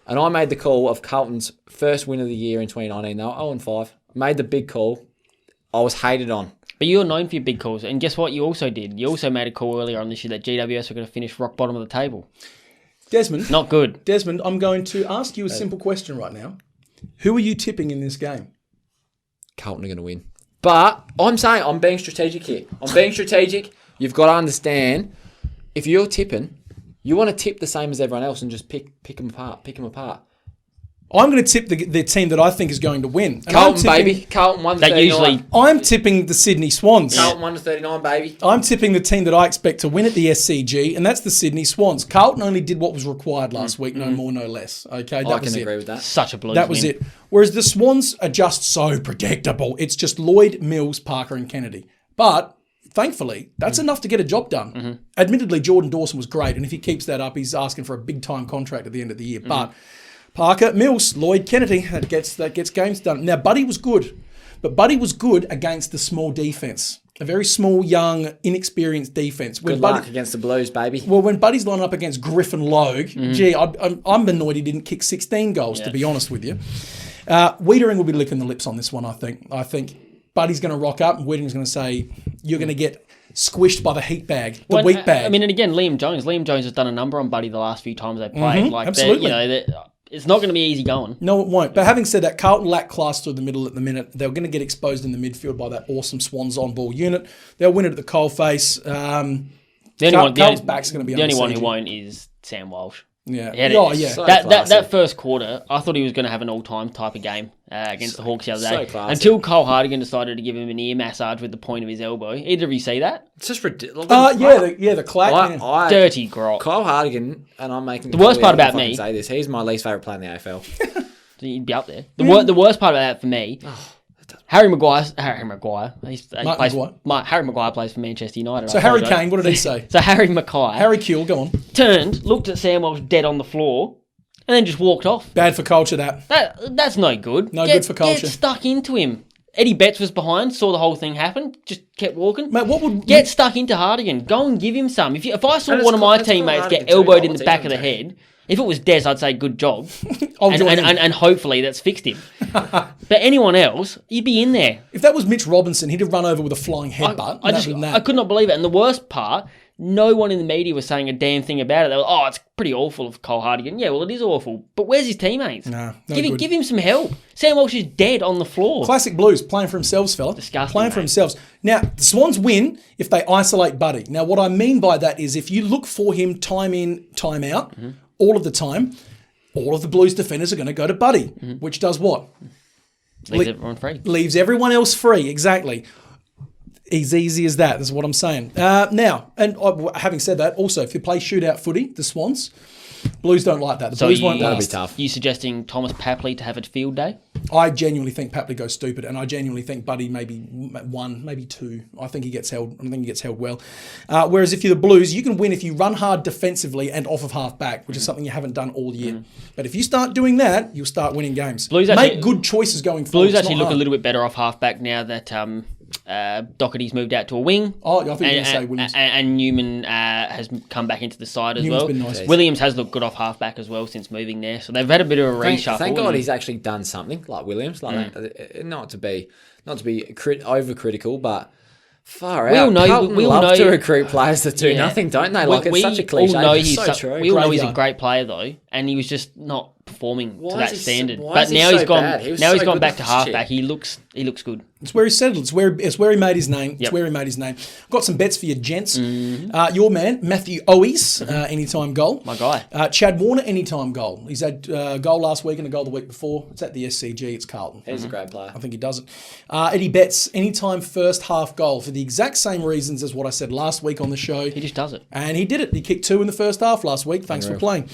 and I made the call of Carlton's first win of the year in 2019. They were 0-5. Made the big call. I was hated on. But you're known for your big calls. And guess what you also did? You also made a call earlier on this year that GWS were going to finish rock bottom of the table. Desmond. Not good. Desmond, I'm going to ask you a simple question right now. Who are you tipping in this game? Carlton are going to win. But I'm saying I'm being strategic here. I'm being strategic. You've got to understand, if you're tipping, you want to tip the same as everyone else and just pick them apart. I'm going to tip the team that I think is going to win. And Carlton, baby. Carlton 1 to 39. I'm tipping the Sydney Swans. Carlton 1 to 39, baby. I'm tipping the team that I expect to win at the SCG, and that's the Sydney Swans. Carlton only did what was required last week, no more, no less. Okay, I can agree with that. Such a Blues That was win. it. Whereas the Swans are just so predictable. It's just Lloyd, Mills, Parker, and Kennedy. But thankfully, that's enough to get a job done. Admittedly, Jordan Dawson was great, and if he keeps that up, he's asking for a big-time contract at the end of the year. But Parker, Mills, Lloyd, Kennedy, that gets games done. Now, Buddy was good, but Buddy was good against the small defence. A very small, young, inexperienced defence. Good luck against the Blues, baby. Well, when Buddy's lining up against Griffin Logue, gee, I'm annoyed he didn't kick 16 goals, to be honest with you. Wiedering will be licking the lips on this one, I think. I think Buddy's going to rock up and Wiedering's going to say, you're going to get squished by the heat bag, the wheat bag. I mean, and again, Liam Jones has done a number on Buddy the last few times they played. Absolutely. It's not going to be easy going. No, it won't. But having said that, Carlton lack class through the middle at the minute. They're going to get exposed in the midfield by that awesome Swans on-ball unit. They'll win it at the coalface. Carlton's back's going to be the only one siege. who won't is Sam Walsh. Yeah. So that first quarter, I thought he was going to have an all-time type of game against the Hawks the other day. Until Cole Hardigan decided to give him an ear massage with the point of his elbow. Either of you see that? It's just ridiculous. The clack. Dirty grot. Kyle Hardigan, and I'm making the worst part about me. Say this, he's my least favourite player in the AFL. You'd be up there. The worst part about that for me. Harry Maguire. Harry Maguire plays for Manchester United. So Harry Kane, what did he say? So Harry Mackay. Harry Kewell, go on. Turned, looked at Sam Welsh dead on the floor, and then just walked off. Bad for culture, that. That's no good. Good for culture. Get stuck into him. Eddie Betts was behind, saw the whole thing happen, just kept walking. Mate, get stuck into Hardigan? Go and give him some. If I saw one of my teammates get elbowed in the back of the head, if it was Des, I'd say good job, and hopefully that's fixed him. But anyone else, you'd be in there. If that was Mitch Robinson, he'd have run over with a flying headbutt. I could not believe it. And the worst part, no one in the media was saying a damn thing about it. They were, it's pretty awful of Cole Hardigan. Yeah, well, it is awful. But where's his teammates? Give him some help. Sam Walsh is dead on the floor. Classic Blues, playing for themselves, fella. Disgusting, Playing for themselves. Now, the Swans win if they isolate Buddy. Now, what I mean by that is if you look for him time in, time out, all of the time, all of the Blues defenders are going to go to Buddy, which does what? Leaves everyone free. Leaves everyone else free, exactly. As easy as that. That's what I'm saying. Now, and having said that, also, if you play shootout footy, the Swans, Blues don't like that. The Blues won't that'll last. be tough. You suggesting Thomas Papley to have a field day? I genuinely think Papley goes stupid, and I genuinely think Buddy maybe one, maybe two. I think he gets held. I think he gets held well. Whereas if you're the Blues, you can win if you run hard defensively and off of half back, which is something you haven't done all year. But if you start doing that, you'll start winning games. Blues make good choices going forward. Blues actually look a little bit better off half back now that Doherty's moved out to a wing. Oh, I think you're going to say Williams. And Newman has come back into the side as Newman's well. been nice. Williams has looked good off half back as well since moving there. So they've had a bit of a reshuffle. Thank God he's actually done something like Williams. Not to be overcritical, but far out. Carlton love to recruit players that do nothing, don't they? Like it's such a cliche. It's so true. We all know he's a great player though, and he was just not performing to Why that is he so- standard. why But is he now so he's gone. bad? He was Now so he's gone good back to last year. halfback. He looks good. It's where he settled. It's where he made his name. It's Yep. where he made his name. Got some bets for you, gents. Your man, Matthew Owies, anytime goal. My guy. Chad Warner, anytime goal. He's had a goal last week and a goal the week before. It's at the SCG. It's Carlton. He's a great player. I think he does it. Eddie Betts, anytime first half goal for the exact same reasons as what I said last week on the show. He just does it. And he did it. He kicked 2 in the first half last week. Thanks for playing.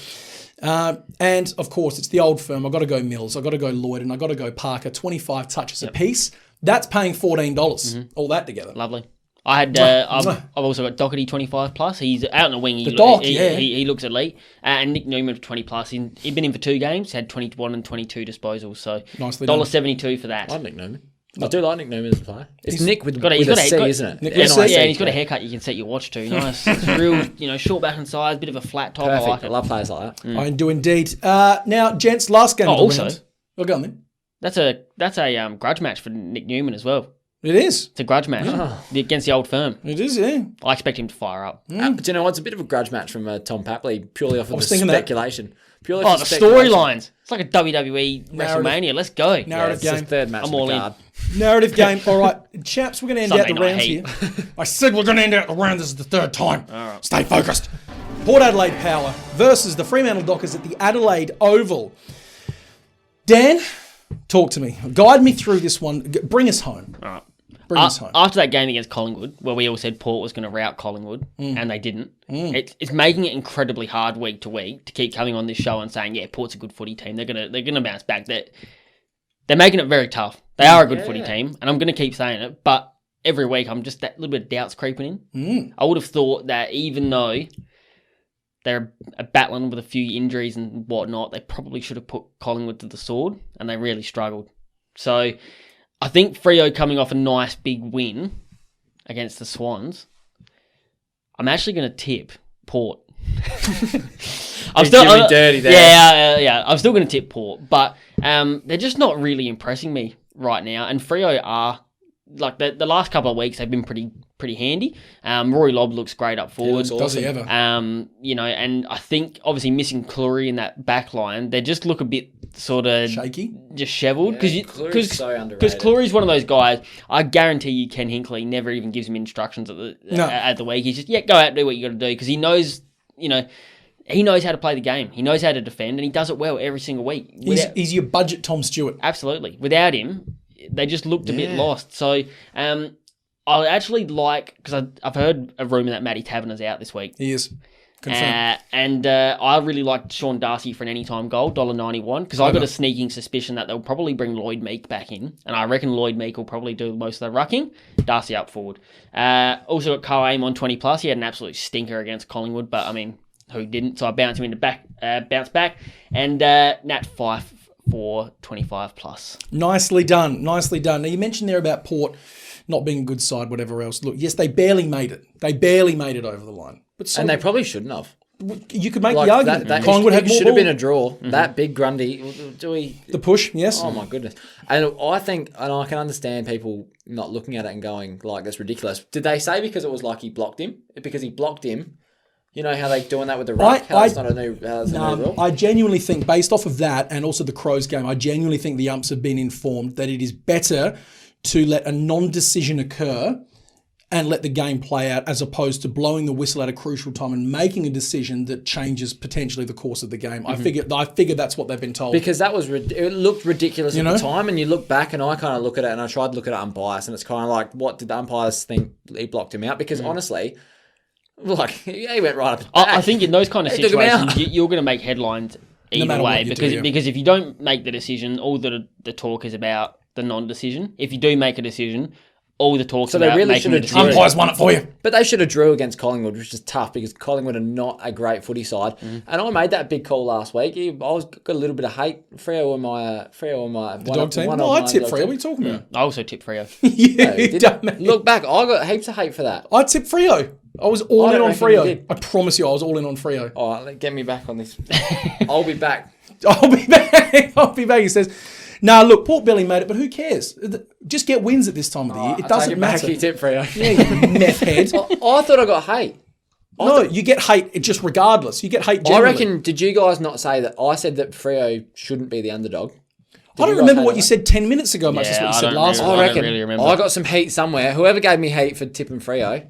And, of course, it's the old firm. I've got to go Mills. I've got to go Lloyd. And I've got to go Parker. 25 touches apiece. That's paying $14. All that together. Lovely. I had. I've also got Doherty 25 plus. He's out in the wing. He looks elite. And Nick Newman for 20 plus. He'd been in for 2 games. Had 21 and 22 disposals. So Nicely done. $1.72 for that. I like Nick Newman. I do like Nick Newman as a player. It's Nick with got a a C, isn't it? Nick with a C. Yeah, and he's got a haircut you can set your watch to. Nice. It's real, short back and size, bit of a flat top. Perfect. I like I it. love players like that. I do indeed. Now, gents, last game of the also- round. Well, go on then. That's a grudge match for Nick Newman as well. It is. It's a grudge match against the old firm. It is, yeah. I expect him to fire up. Do you know what's a bit of a grudge match from Tom Papley, purely off of the thinking that. speculation. Purely Oh, off the speculation. storylines. It's like a WWE WrestleMania. Let's go. Yeah, Narrative it's the game. third match I'm of the all in. card. Narrative game. All right, chaps, we're going to end Sunday out the night rounds heat. here. I said we're going to end out the round. This is the third time. Stay focused. Port Adelaide Power versus the Fremantle Dockers at the Adelaide Oval. Dan, talk to me. Guide me through this one. Bring us home. All right. Bring us home. After that game against Collingwood, where we all said Port was going to rout Collingwood, and they didn't, it's making it incredibly hard week to week to keep coming on this show and saying, yeah, Port's a good footy team. They're gonna bounce back. They're making it very tough. They are a good footy team, and I'm going to keep saying it. But every week, I'm just that little bit of doubts creeping in. I would have thought that even though they're battling with a few injuries and whatnot, they probably should have put Collingwood to the sword, and they really struggled. So I think Freo coming off a nice big win against the Swans, I'm actually going to tip Port. I'm You're doing dirty there. Yeah. I'm still going to tip Port, but they're just not really impressing me right now. And Freo are like the last couple of weeks they've been pretty handy. Rory Lobb looks great up forward. Does he ever? And I think obviously missing Cleary in that back line, they just look a bit sort of Shaky? dishevelled Cleary's so underrated. because Cleary's one of those guys. I guarantee you, Ken Hinkley never even gives him instructions at the week. He's just go out and do what you got to do because he knows he knows how to play the game. He knows how to defend, and he does it well every single week. He's your budget Tom Stewart. Absolutely. Without him, they just looked a bit lost. So I actually like, because I've heard a rumour that Matty Taverner's out this week. He is. Confirmed. And I really liked Sean Darcy for an anytime goal, $1.91, because I've got a sneaking suspicion that they'll probably bring Lloyd Meek back in, and I reckon Lloyd Meek will probably do most of the rucking. Darcy up forward. Also got Carl Aim on 20 plus. He had an absolute stinker against Collingwood, but I mean, who didn't? So I bounced him into bounce back, and Nat Fife for 25 plus. Nicely done. Now, you mentioned there about Port not being a good side, whatever else. Look, yes, they barely made it. They barely made it over the line. But so And they probably shouldn't have. You could make the argument. Collingwood had more should have ball. been a draw. That big Grundy. The push, yes. Oh my goodness. And I think, and I can understand people not looking at it and going, like, that's ridiculous. Did they say because it was like he blocked him? Because he blocked him. You know how they're doing that with the ruck? That's not a new rule? I genuinely think, based off of that and also the Crows game, I genuinely think the umps have been informed that it is better to let a non-decision occur and let the game play out as opposed to blowing the whistle at a crucial time and making a decision that changes potentially the course of the game. I figure that's what they've been told. Because it looked ridiculous at the time, and you look back and I kind of look at it and I tried to look at it unbiased, and it's kind of like, what did the umpires think he blocked him out? Because honestly, like, he went right up his back. I think in those kind of He took him situations, out. you're going to make headlines either matter way what you because do, yeah. because if you don't make the decision, all the talk is about the non-decision. If you do make a decision, all the talk's So they about really making the should have decision. Umpires won it for you. But they should have drew against Collingwood, which is tough because Collingwood are not a great footy side. And I made that big call last week. I got a little bit of hate. Freo and my The dog team? No, I tip Freo. What are you talking about? I also tip Freo. You dumbass. Look back, I got heaps of hate for that. I tip Freo. I was all I in don't on reckon you Freo. did. I promise you, I was all in on Freo. All right, get me back on this. I'll be back. I'll be back. He says, nah, look, Port Belly made it, but who cares? Just get wins at this time of the year. It doesn't matter. You tip Freo. Yeah, you meth head. I thought I got hate. No, you get hate just regardless. You get hate generally. I reckon, did you guys not say that? I said that Freo shouldn't be the underdog. I don't remember what you said 10 minutes ago, much as what you said last week. I reckon. really remember. I got some heat somewhere. Whoever gave me heat for tipping Freo.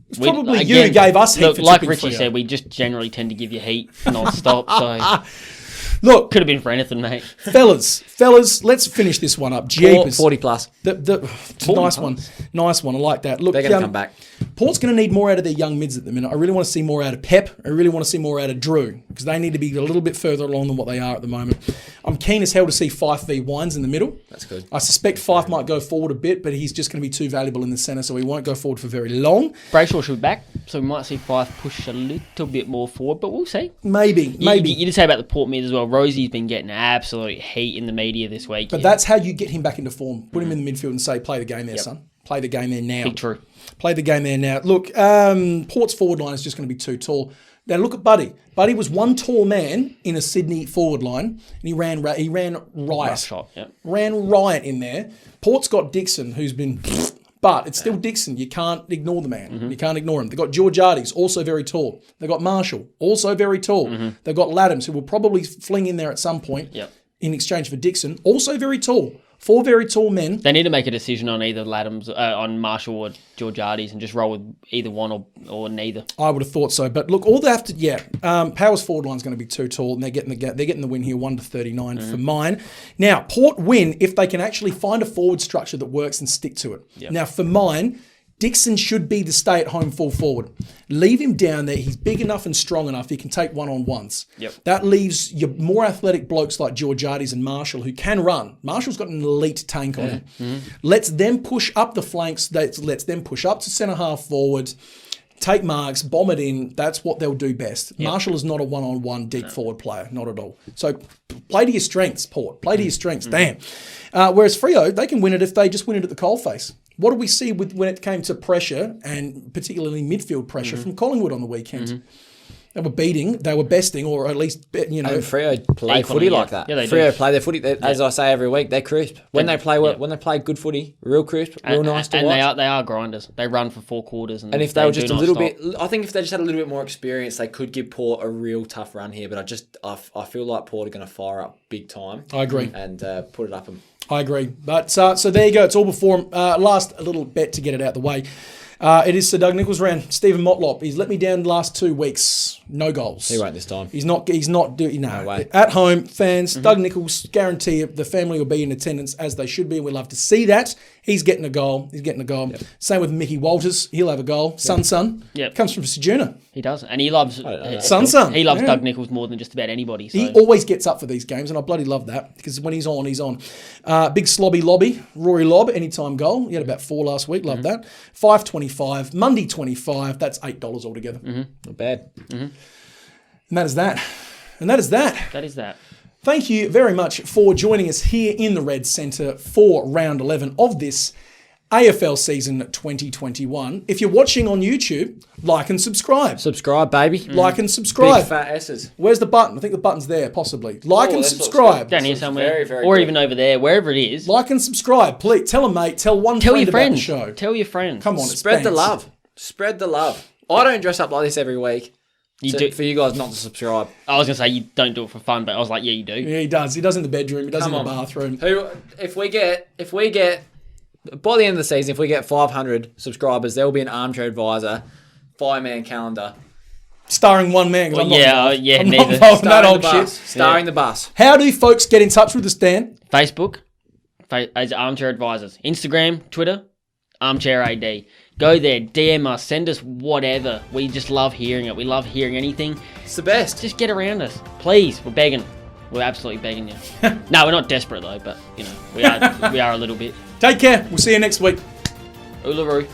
It's probably you who gave us heat for like tipping Richie Freo. said, we just generally tend to give you heat non-stop, so... Look, Could have been for anything, mate. fellas, let's finish this one up. Jeepers. 40 plus. Nice one. I like that. Look, They're going to come back. Port's going to need more out of their young mids at the minute. I really want to see more out of Pep. I really want to see more out of Drew because they need to be a little bit further along than what they are at the moment. I'm keen as hell to see Fife v Wines in the middle. That's good. I suspect Fife might go forward a bit, but he's just going to be too valuable in the centre, so he won't go forward for very long. Brayshaw should be back, so we might see Fife push a little bit more forward, but we'll see. Maybe. You did say about the Port mid as well. Rosie's been getting absolute heat in the media this week. But that's how you get him back into form. Put him in the midfield and say, play the game there, son. Play the game there now. Big true. Play the game there now. Look, Port's forward line is just going to be too tall. Now look at Buddy. Buddy was one tall man in a Sydney forward line, and he ran riot. Rough shot, yeah. Ran riot in there. Port's got Dixon, who's been... But it's still Dixon. You can't ignore the man. You can't ignore him. They've got Georgiades, also very tall. They've got Marshall, also very tall. They've got Laddams, who will probably fling in there at some point in exchange for Dixon, also very tall. 4 very tall men. They need to make a decision on either Laddams, on Marshall or Georgiades, and just roll with either one or neither. I would have thought so, but look, all they have to, Power's forward line's going to be too tall, and they're getting the win here, 1-39 for mine. Now, Port win if they can actually find a forward structure that works and stick to it. Yep. Now, for mine, Dixon should be the stay-at-home full forward. Leave him down there. He's big enough and strong enough. He can take one-on-ones. Yep. That leaves your more athletic blokes like Georgiades and Marshall who can run. Marshall's got an elite tank on him. Lets them push up the flanks. Lets them push up to centre-half forward, take marks, bomb it in. That's what they'll do best. Yep. Marshall is not a one-on-one deep forward player. Not at all. So play to your strengths, Port. Play to your strengths. Damn. Whereas Freo, they can win it if they just win it at the coalface. What did we see when it came to pressure, and particularly midfield pressure from Collingwood on the weekend? They were besting, or at least, And Freo play footy like that. Yeah, they Freo play their footy. As I say every week, they're crisp. When they play good footy, real crisp, real nice to watch. And they are grinders. They run for 4 quarters. And if they were just a little bit, I think if they just had a little bit more experience, they could give Port a real tough run here. But I feel like Port are going to fire up big time. I agree. And put it up them. I agree. But so there you go. It's all before him. Last little bet to get it out the way. It is Sir Doug Nicholls Round. Stephen Motlop. He's let me down the last 2 weeks. No goals. He won't this time. He's not doing no way. At home, fans, Doug Nicholls, guarantee the family will be in attendance as they should be, and we love to see that. He's getting a goal. Yep. Same with Mickey Walters. He'll have a goal. Yep. Sun. Yep. Comes from Sejuna. He does. And he loves Sun. He loves Doug Nicholls more than just about anybody. So. He always gets up for these games, and I bloody love that because when he's on, he's on. Big slobby lobby. Rory Lobb, anytime goal. He had about 4 last week. Love that. 5.25. Monday 25. That's $8 altogether. Not bad. And that is that. And that is that. That is that. Thank you very much for joining us here in the Red Centre for round 11 of this AFL season 2021. If you're watching on YouTube, like and subscribe. Subscribe, baby. Like and subscribe. Big fat S's. Where's the button? I think the button's there, possibly. Like and subscribe. Down here somewhere. Very, very or good. even over there, wherever it is. Like and subscribe. Please, tell a mate, tell one friend your friends. about the show. Tell your friends. Come on, Spread the love. Spread the love. I don't dress up like this every week. You do. For you guys not to subscribe. I was going to say you don't do it for fun, but I was like, yeah, you do. Yeah, he does. He does in the bedroom. He does in the bathroom. If we get, by the end of the season, if we get 500 subscribers, there will be an Armchair Advisor 5-man calendar. Starring one man. Well, I'm neither. not involved in that old shit. Starring the bus. How do folks get in touch with us, Dan? Facebook, as Armchair Advisors. Instagram, Twitter, Armchair AD. Go there, DM us, send us whatever. We just love hearing it. We love hearing anything. It's the best. Just get around us. Please, we're begging. We're absolutely begging you. No, we're not desperate though, but we are a little bit. Take care. We'll see you next week. Uluru.